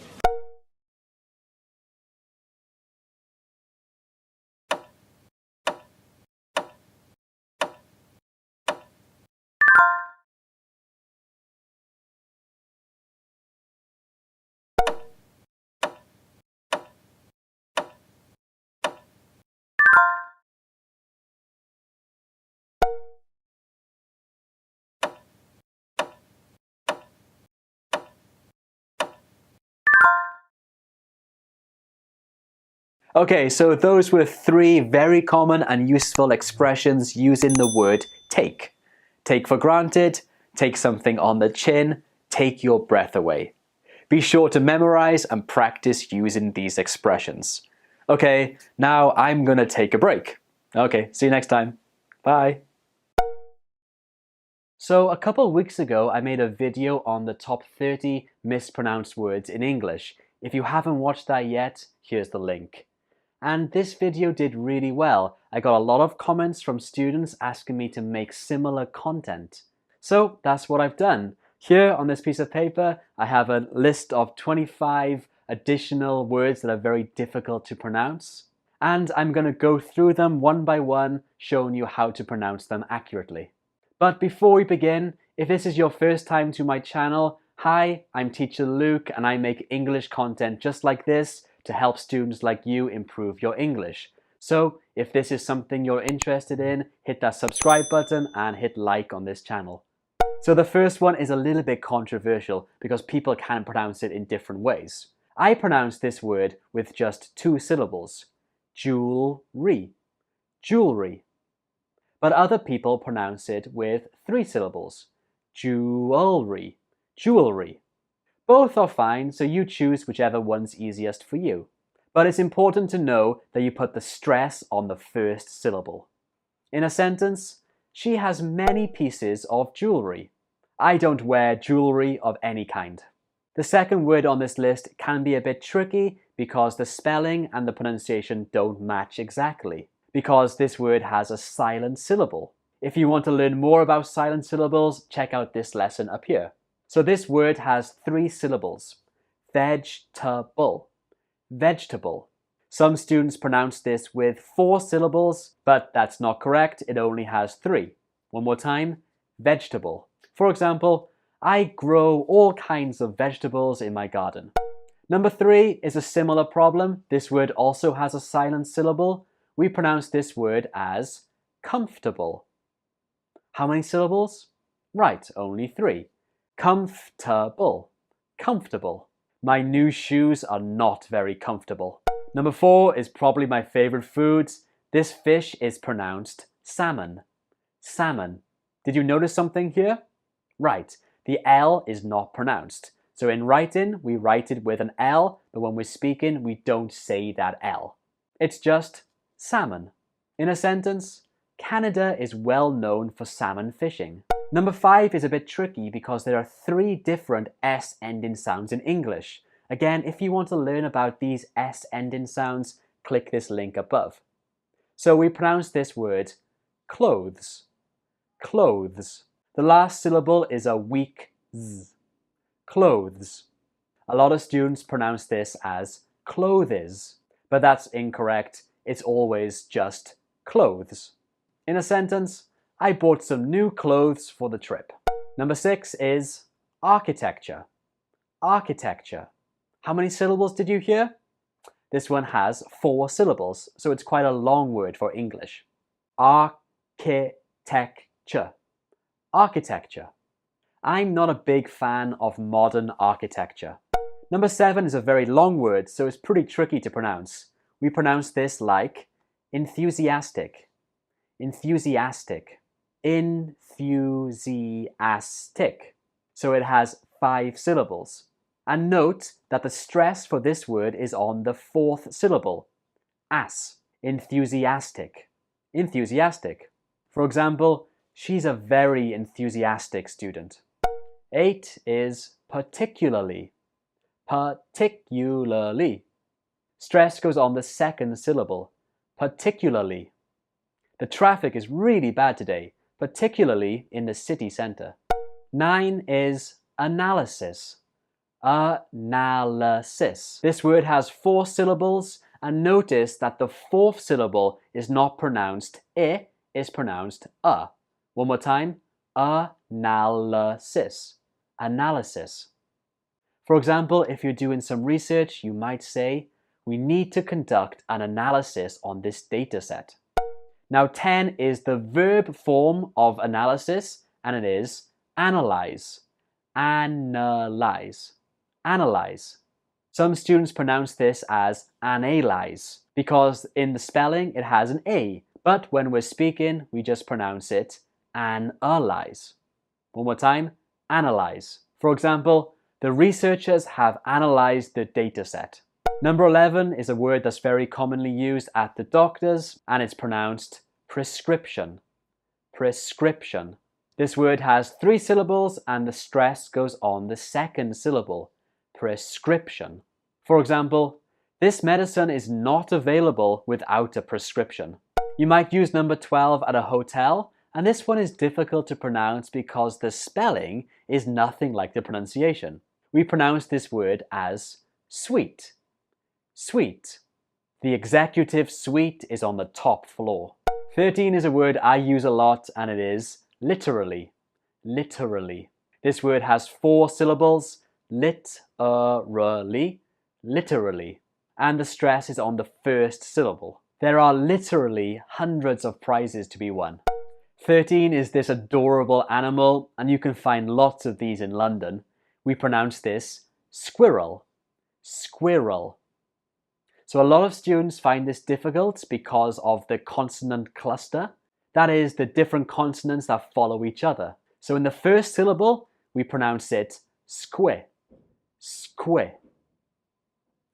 Okay, so those were three very common and useful expressions using the word take. Take for granted, take something on the chin, take your breath away. Be sure to memorize and practice using these expressions. Okay, now I'm gonna take a break. Okay, see you next time. Bye. So a couple weeks ago, I made a video on the top 30 mispronounced words in English. If you haven't watched that yet, here's the link. And this video did really well. I got a lot of comments from students asking me to make similar content. So that's what I've done. Here on this piece of paper, I have a list of 25 additional words that are very difficult to pronounce. And I'm going to go through them one by one, showing you how to pronounce them accurately. But before we begin, if this is your first time to my channel, hi, I'm Teacher Luke and I make English content just like this to help students like you improve your English. So if this is something you're interested in, hit that subscribe button and hit like on this channel. So the first one is a little bit controversial because people can pronounce it in different ways. I pronounce this word with just 2 syllables. Jewelry. Jewelry. But other people pronounce it with 3 syllables. Jewelry. Jewelry. Both are fine, so you choose whichever one's easiest for you. But it's important to know that you put the stress on the first syllable. In a sentence, she has many pieces of jewelry. I don't wear jewelry of any kind. The second word on this list can be a bit tricky because the spelling and the pronunciation don't match exactly, because this word has a silent syllable. If you want to learn more about silent syllables, check out this lesson up here. So this word has 3 syllables. Vegetable. Vegetable. Some students pronounce this with 4 syllables, but that's not correct. It only has 3. One more time. Vegetable. For example, I grow all kinds of vegetables in my garden. Number 3 is a similar problem. This word also has a silent syllable. We pronounce this word as comfortable. How many syllables? Right, only 3. Comfortable. Comfortable. My new shoes are not very comfortable. Number 4 is probably my favorite food. This fish is pronounced salmon. Salmon. Did you notice something here? Right, the L is not pronounced. So in writing, we write it with an L, but when we're speaking, we don't say that L. It's just salmon. In a sentence, Canada is well known for salmon fishing. Number 5 is a bit tricky because there are 3 different S ending sounds in English. Again, if you want to learn about these S ending sounds, click this link above. So we pronounce this word clothes. Clothes. The last syllable is a weak Z. Clothes. A lot of students pronounce this as clothes, but that's incorrect. It's always just clothes. In a sentence, I bought some new clothes for the trip. Number 6 is architecture. Architecture. How many syllables did you hear? This one has 4 syllables, so it's quite a long word for English. Architecture. Architecture. I'm not a big fan of modern architecture. Number 7 is a very long word, so it's pretty tricky to pronounce. We pronounce this like enthusiastic. Enthusiastic. Enthusiastic. So it has 5 syllables. And note that the stress for this word is on the 4th syllable. As. Enthusiastic. Enthusiastic. For example, she's a very enthusiastic student. 8 is particularly. Particularly. Stress goes on the 2nd syllable. Particularly. The traffic is really bad today, particularly in the city centre. 9 is analysis. Analysis. This word has 4 syllables, and notice that the 4th syllable is not pronounced I, it's pronounced a. One more time. Analysis. Analysis. For example, if you're doing some research, you might say, we need to conduct an analysis on this data set. Now 10 is the verb form of analysis, and it is analyze. Analyze. Analyze. Some students pronounce this as analyze because in the spelling it has an A, but when we're speaking we just pronounce it analyze. One more time, analyze. For example, the researchers have analyzed the data set. Number 11 is a word that's very commonly used at the doctors, and it's pronounced prescription. Prescription. This word has 3 syllables and the stress goes on the 2nd syllable. Prescription. For example, this medicine is not available without a prescription. You might use number 12 at a hotel, and this one is difficult to pronounce because the spelling is nothing like the pronunciation. We pronounce this word as suite. Suite. The executive suite is on the top floor. 13 is a word I use a lot, and it is literally. Literally. This word has 4 syllables. Literally. Literally. And the stress is on the 1st syllable. There are literally hundreds of prizes to be won. 13 is this adorable animal, and you can find lots of these in London. We pronounce this squirrel. Squirrel. So a lot of students find this difficult because of the consonant cluster. That is, the different consonants that follow each other. So in the 1st syllable, we pronounce it squid. Squid.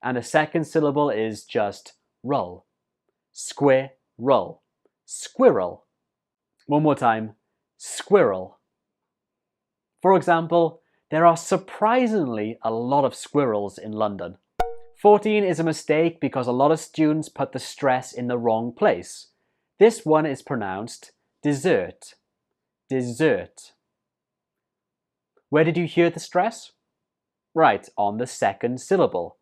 And the 2nd syllable is just roll. Squirrel. Squirrel. One more time. Squirrel. For example, there are surprisingly a lot of squirrels in London. 14 is a mistake because a lot of students put the stress in the wrong place. This one is pronounced dessert. Dessert. Where did you hear the stress? Right, on the 2nd syllable.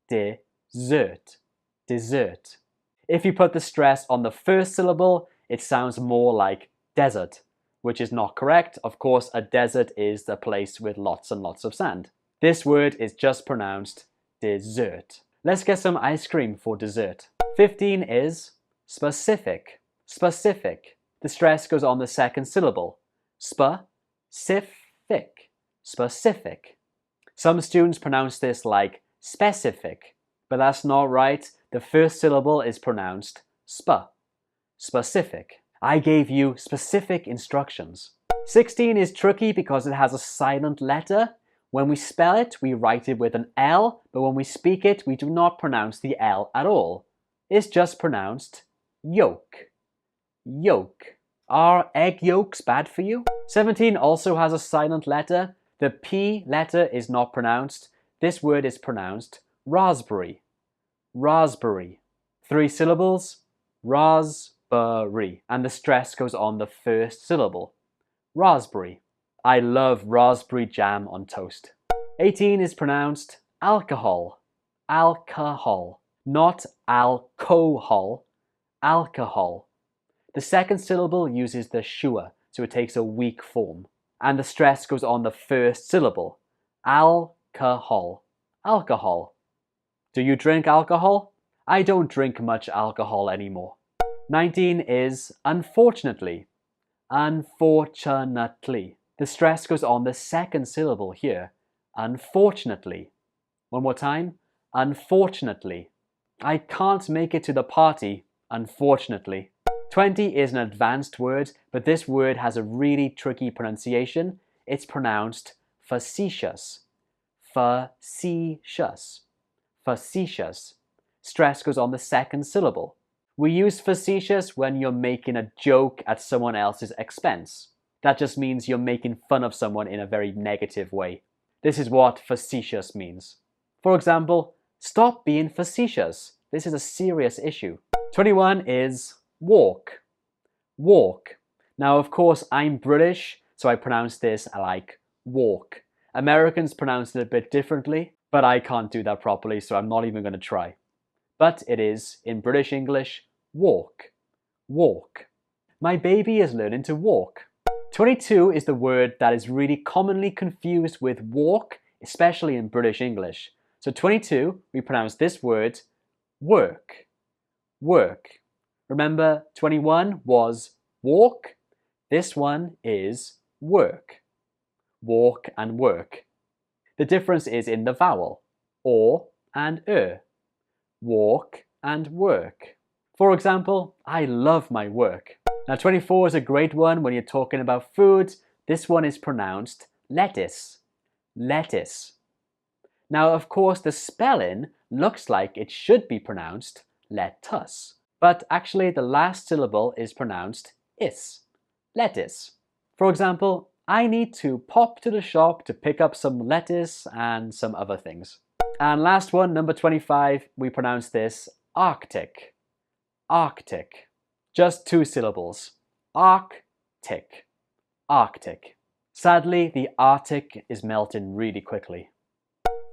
Dessert. Dessert. If you put the stress on the 1st syllable, it sounds more like desert, which is not correct. Of course, a desert is a place with lots and lots of sand. This word is just pronounced dessert. Let's get some ice cream for dessert. 15 is specific. Specific. The stress goes on the 2nd syllable. Specific. Specific. Some students pronounce this like specific, but that's not right. The 1st syllable is pronounced spa. Specific. I gave you specific instructions. 16 is tricky because it has a silent letter. When we spell it, we write it with an L, but when we speak it, we do not pronounce the L at all. It's just pronounced yolk. Yolk. Are egg yolks bad for you? 17 also has a silent letter. The P letter is not pronounced. This word is pronounced raspberry. Raspberry. 3 syllables. Raspberry. And the stress goes on the 1st syllable. Raspberry. I love raspberry jam on toast. 18 is pronounced alcohol. Alcohol. Not alcohol. Alcohol. The 2nd syllable uses the schwa, so it takes a weak form. And the stress goes on the 1st syllable. Alcohol. Alcohol. Do you drink alcohol? I don't drink much alcohol anymore. 19 is unfortunately. Unfortunately. The stress goes on the 2nd syllable here. Unfortunately. One more time. Unfortunately. I can't make it to the party, unfortunately. 20 is an advanced word, but this word has a really tricky pronunciation. It's pronounced facetious. Facetious. Facetious. Stress goes on the 2nd syllable. We use facetious when you're making a joke at someone else's expense. That just means you're making fun of someone in a very negative way. This is what facetious means. For example, stop being facetious. This is a serious issue. 21 is walk. walk. Now, of course, I'm British, so I pronounce this like walk. Americans pronounce it a bit differently, but I can't do that properly, so I'm not even going to try. But it is, in British English, walk. Walk. My baby is learning to walk. 22 is the word that is really commonly confused with walk, especially in British English. So 22, we pronounce this word work. Work. Remember, 21 was walk. This one is work. Walk and work. The difference is in the vowel, or and walk and work. For example, I love my work. Now 24 is a great one when you're talking about food. This one is pronounced lettuce. Lettuce. Now, of course, the spelling looks like it should be pronounced lettuce, but actually the last syllable is pronounced is. Lettuce. For example, I need to pop to the shop to pick up some lettuce and some other things. And last one, number 25, we pronounce this Arctic. Arctic. Just 2 syllables. Arctic. Arctic. Sadly, the Arctic is melting really quickly.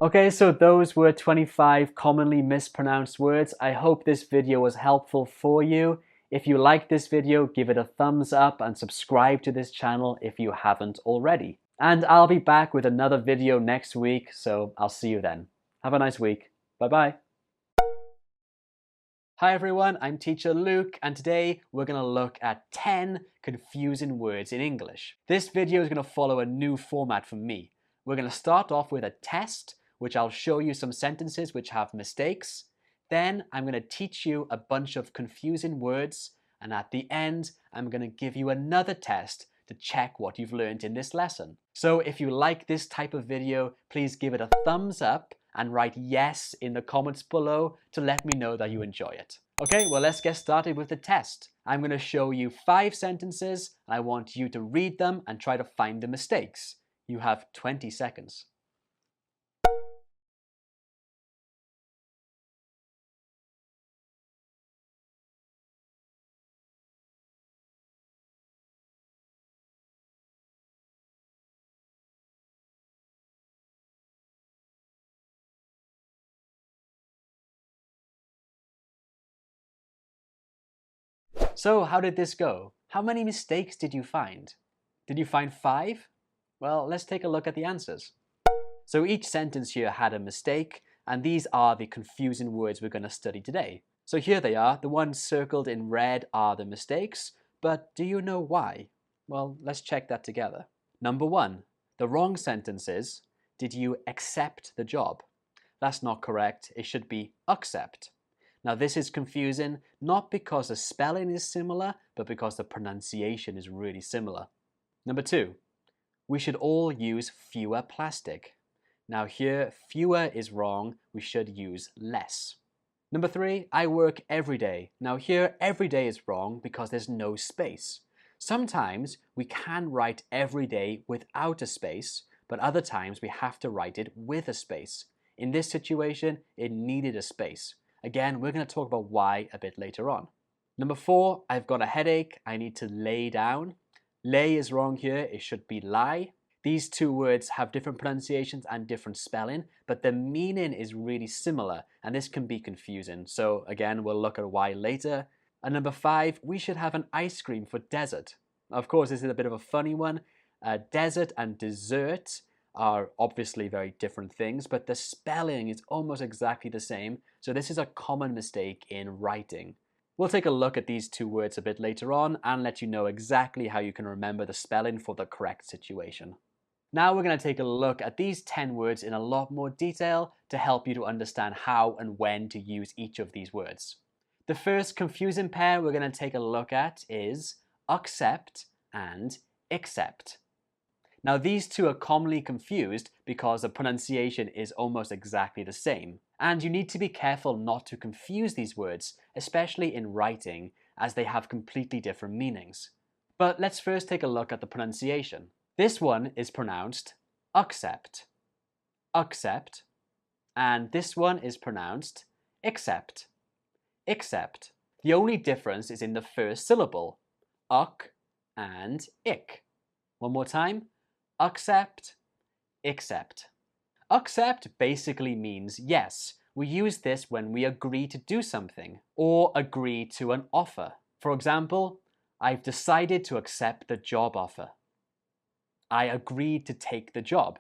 Okay, so those were 25 commonly mispronounced words. I hope this video was helpful for you. If you liked this video, give it a thumbs up and subscribe to this channel if you haven't already. And I'll be back with another video next week, so I'll see you then. Have a nice week. Bye-bye. Hi everyone, I'm Teacher Luke, and today we're going to look at 10 confusing words in English. This video is going to follow a new format from me. We're going to start off with a test, which I'll show you some sentences which have mistakes. Then I'm going to teach you a bunch of confusing words, and at the end, I'm going to give you another test to check what you've learned in this lesson. So if you like this type of video, please give it a thumbs up and write yes in the comments below to let me know that you enjoy it. Okay, well, let's get started with the test. I'm going to show you 5 sentences, and I want you to read them and try to find the mistakes. You have 20 seconds. So how did this go? How many mistakes did you find? Did you find 5? Well, let's take a look at the answers. So each sentence here had a mistake, and these are the confusing words we're going to study today. So here they are. The ones circled in red are the mistakes, but do you know why? Well, let's check that together. Number 1, the wrong sentence is, did you accept the job? That's not correct. It should be accept. Now this is confusing, not because the spelling is similar, but because the pronunciation is really similar. Number 2, we should all use fewer plastic. Now here, fewer is wrong, we should use less. Number 3, I work every day. Now here, every day is wrong because there's no space. Sometimes we can write every day without a space, but other times we have to write it with a space. In this situation, it needed a space. Again, we're going to talk about why a bit later on. Number 4, I've got a headache, I need to lay down. Lay is wrong here, it should be lie. These 2 words have different pronunciations and different spelling, but the meaning is really similar, and this can be confusing. So again, we'll look at why later. And number 5, we should have an ice cream for dessert. Of course, this is a bit of a funny one. Desert and dessert are obviously very different things, but the spelling is almost exactly the same, so this is a common mistake in writing. We'll take a look at these 2 words a bit later on and let you know exactly how you can remember the spelling for the correct situation. Now we're going to take a look at these 10 words in a lot more detail to help you to understand how and when to use each of these words. The first confusing pair we're going to take a look at is accept and accept. Now these 2 are commonly confused because the pronunciation is almost exactly the same. And you need to be careful not to confuse these words, especially in writing, as they have completely different meanings. But let's first take a look at the pronunciation. This one is pronounced accept, accept, and this one is pronounced accept, accept. The only difference is in the first syllable, uck and ick. One more time. Accept, accept. Accept basically means yes. We use this when we agree to do something or agree to an offer. For example, I've decided to accept the job offer. I agreed to take the job.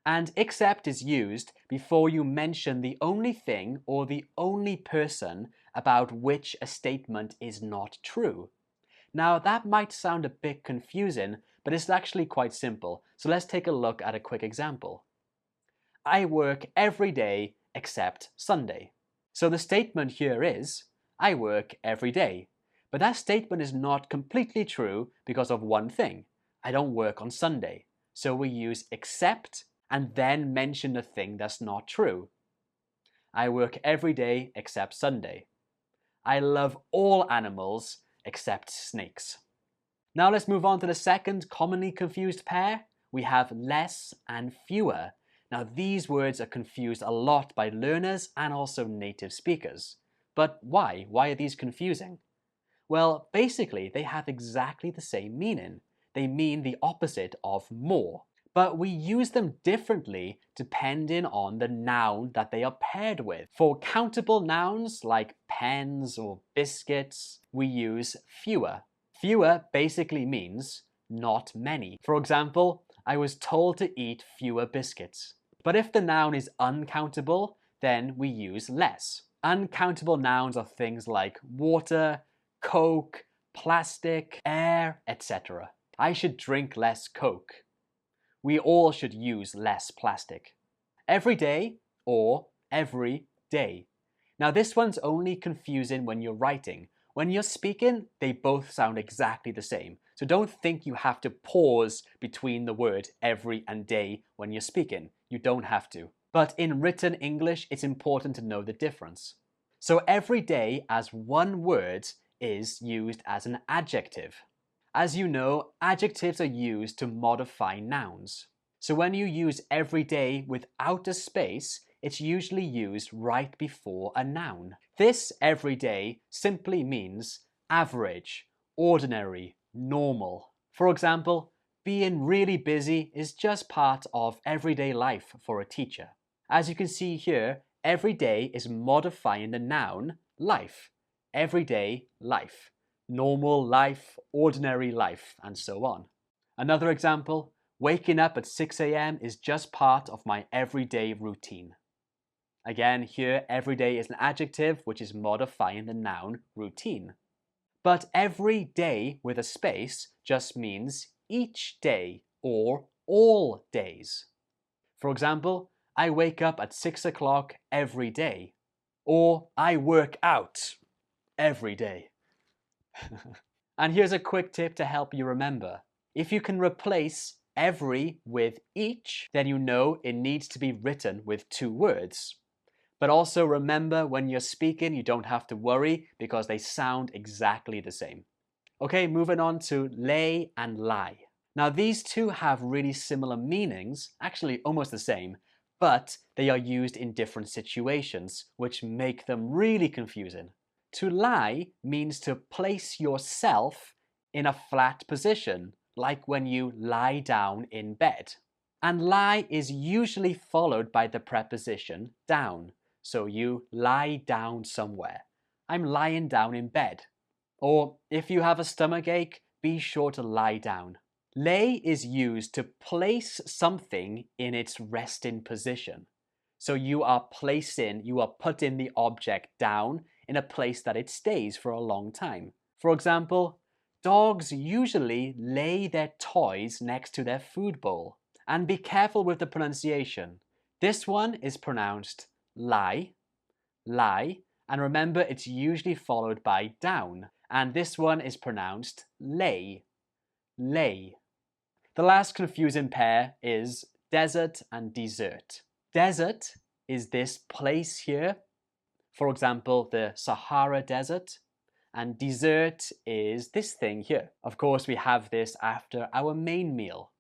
And accept is used before you mention the only thing or the only person about which a statement is not true. Now that might sound a bit confusing, but it's actually quite simple. So let's take a look at a quick example. I work every day except Sunday. So the statement here is, I work every day. But that statement is not completely true because of one thing. I don't work on Sunday. So we use except and then mention the thing that's not true. I work every day except Sunday. I love all animals except snakes. Now let's move on to the second commonly confused pair. We have less and fewer. Now these words are confused a lot by learners and also native speakers. But why? Why are these confusing? Well, basically they have exactly the same meaning. They mean the opposite of more. But we use them differently depending on the noun that they are paired with. For countable nouns like pens or biscuits, we use fewer. Fewer basically means not many. For example, I was told to eat fewer biscuits. But if the noun is uncountable, then we use less. Uncountable nouns are things like water, Coke, plastic, air, etc. I should drink less Coke. We all should use less plastic. Every day or every day. Now this one's only confusing when you're writing. When you're speaking, they both sound exactly the same. So don't think you have to pause between the word every and day when you're speaking. You don't have to. But in written English, it's important to know the difference. So every day as one word is used as an adjective. As you know, adjectives are used to modify nouns. So when you use every day without a space, it's usually used right before a noun. This every day simply means average, ordinary, normal. For example, being really busy is just part of everyday life for a teacher. As you can see here, every day is modifying the noun life. Everyday life. Normal life, ordinary life, and so on. Another example, waking up at 6 a.m. is just part of my everyday routine. Again, here, everyday is an adjective which is modifying the noun routine. But every day with a space just means each day or all days. For example, I wake up at 6 o'clock every day. Or I work out every day. And here's a quick tip to help you remember. If you can replace every with each, then you know it needs to be written with two words. But also remember, when you're speaking, you don't have to worry because they sound exactly the same. Okay, moving on to lay and lie. Now these two have really similar meanings, actually almost the same, but they are used in different situations, which make them really confusing. To lie means to place yourself in a flat position, like when you lie down in bed. And lie is usually followed by the preposition down. So you lie down somewhere. I'm lying down in bed. Or if you have a stomachache, be sure to lie down. Lay is used to place something in its resting position. So you are putting the object down in a place that it stays for a long time. For example, dogs usually lay their toys next to their food bowl. And be careful with the pronunciation. This one is pronounced lie, lie, and remember it's usually followed by down. And this one is pronounced lay, lay. The last confusing pair is desert and desert. Desert is this place here, for example, the Sahara Desert, and desert is this thing here. Of course, we have this after our main meal,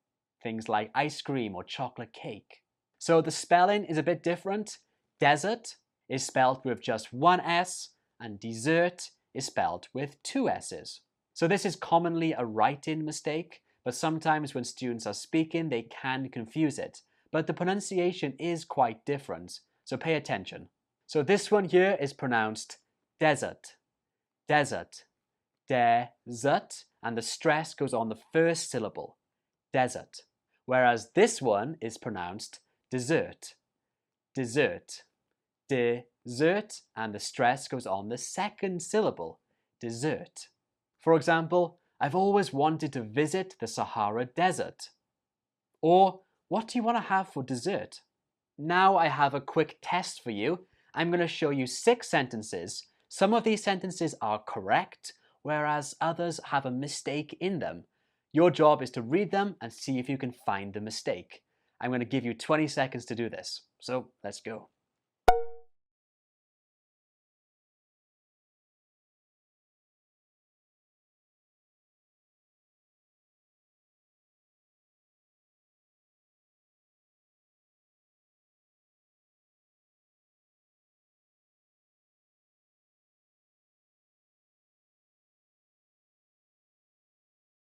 things like ice cream or chocolate cake. So the spelling is a bit different. Desert is spelled with just one S, and dessert is spelled with two S's. So this is commonly a write-in mistake, but sometimes when students are speaking, they can confuse it. But the pronunciation is quite different, so pay attention. So this one here is pronounced desert, desert, desert, and the stress goes on the first syllable, desert. Whereas this one is pronounced dessert, dessert, dessert, and the stress goes on the second syllable, dessert. For example, I've always wanted to visit the Sahara Desert. Or, what do you want to have for dessert? Now I have a quick test for you. I'm going to show you 6 sentences. Some of these sentences are correct, whereas others have a mistake in them. Your job is to read them and see if you can find the mistake. I'm going to give you 20 seconds to do this. So, let's go.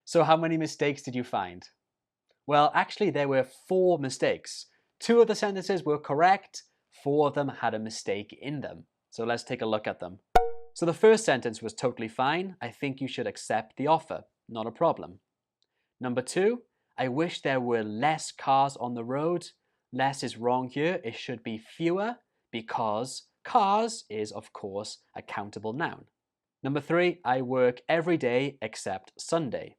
So how many mistakes did you find? Well, actually there were 4 mistakes. 2 of the sentences were correct, 4 of them had a mistake in them. So let's take a look at them. So the first sentence was totally fine. I think you should accept the offer. Not a problem. Number 2, I wish there were less cars on the road. Less is wrong here. It should be fewer because cars is, of course, a countable noun. Number 3, I work every day except Sunday.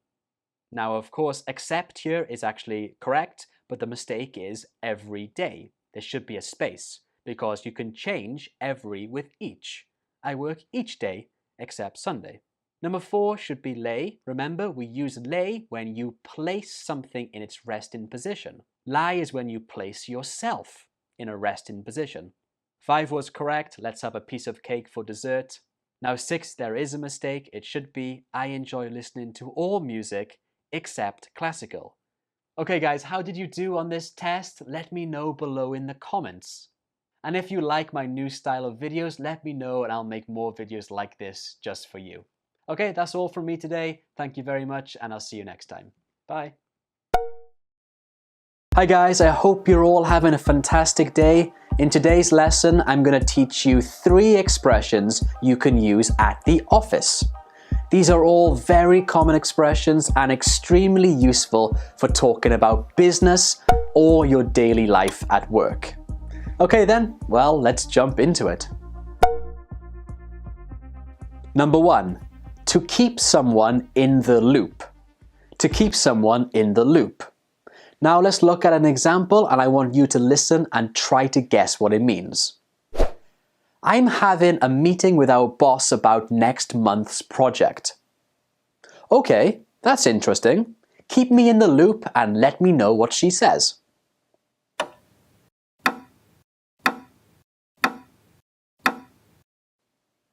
Now, of course, except here is actually correct, but the mistake is every day. There should be a space because you can change every with each. I work each day except Sunday. Number 4 should be lay. Remember, we use lay when you place something in its resting position. Lie is when you place yourself in a resting position. 5 was correct. Let's have a piece of cake for dessert. Now 6, there is a mistake. It should be I enjoy listening to all music except classical. Okay guys, how did you do on this test? Let me know below in the comments. And if you like my new style of videos, let me know and I'll make more videos like this just for you. Okay, that's all from me today. Thank you very much and I'll see you next time. Bye. Hi guys, I hope you're all having a fantastic day. In today's lesson, I'm going to teach you 3 expressions you can use at the office. These are all very common expressions and extremely useful for talking about business or your daily life at work. Okay then, well, let's jump into it. Number 1, to keep someone in the loop. To keep someone in the loop. Now let's look at an example and I want you to listen and try to guess what it means. I'm having a meeting with our boss about next month's project. Okay, that's interesting. Keep me in the loop and let me know what she says.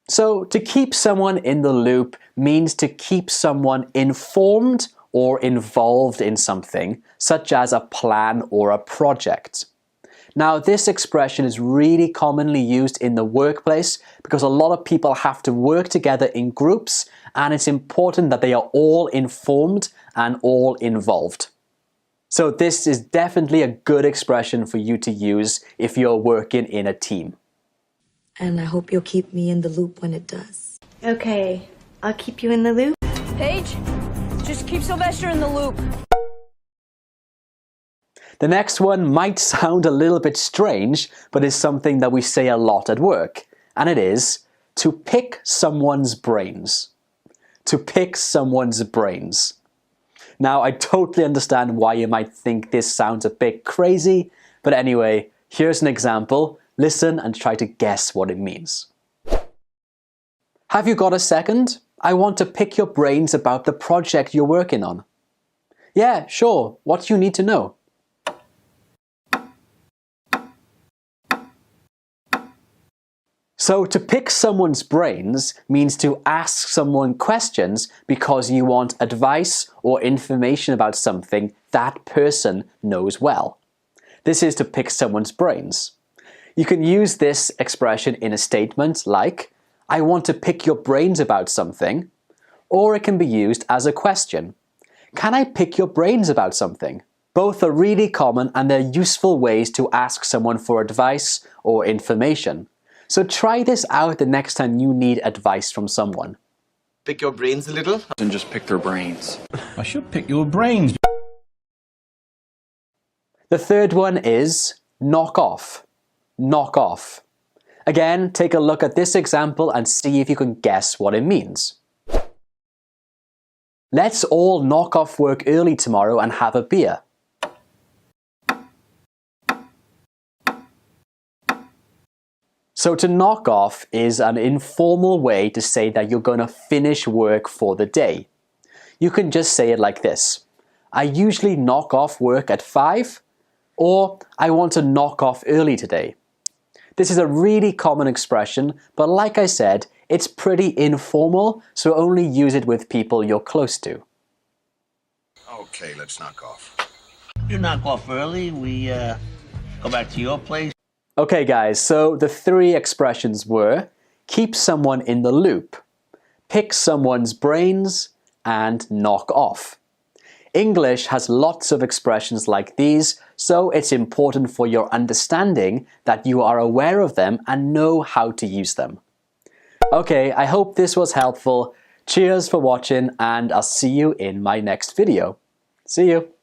So, to keep someone in the loop means to keep someone informed or involved in something, such as a plan or a project. Now, this expression is really commonly used in the workplace because a lot of people have to work together in groups and it's important that they are all informed and all involved. So this is definitely a good expression for you to use if you're working in a team. And I hope you'll keep me in the loop when it does. Okay, I'll keep you in the loop. Paige, just keep Sylvester in the loop. The next one might sound a little bit strange, but is something that we say a lot at work, and it is to pick someone's brains. To pick someone's brains. Now, I totally understand why you might think this sounds a bit crazy, but anyway, here's an example. Listen and try to guess what it means. Have you got a second? I want to pick your brains about the project you're working on. Yeah, sure. What do you need to know? So to pick someone's brains means to ask someone questions because you want advice or information about something that person knows well. This is to pick someone's brains. You can use this expression in a statement like, I want to pick your brains about something, or it can be used as a question. Can I pick your brains about something? Both are really common and they're useful ways to ask someone for advice or information. So try this out the next time you need advice from someone. Pick your brains a little. And just pick their brains. I should pick your brains. The third one is knock off. Knock off. Again, take a look at this example and see if you can guess what it means. Let's all knock off work early tomorrow and have a beer. So to knock off is an informal way to say that you're going to finish work for the day. You can just say it like this. I usually knock off work at 5, or I want to knock off early today. This is a really common expression, but like I said, it's pretty informal, so only use it with people you're close to. Okay, let's knock off. You knock off early, we go back to your place. Okay guys, so the 3 expressions were keep someone in the loop, pick someone's brains, and knock off. English has lots of expressions like these, so it's important for your understanding that you are aware of them and know how to use them. Okay, I hope this was helpful. Cheers for watching, and I'll see you in my next video. See you!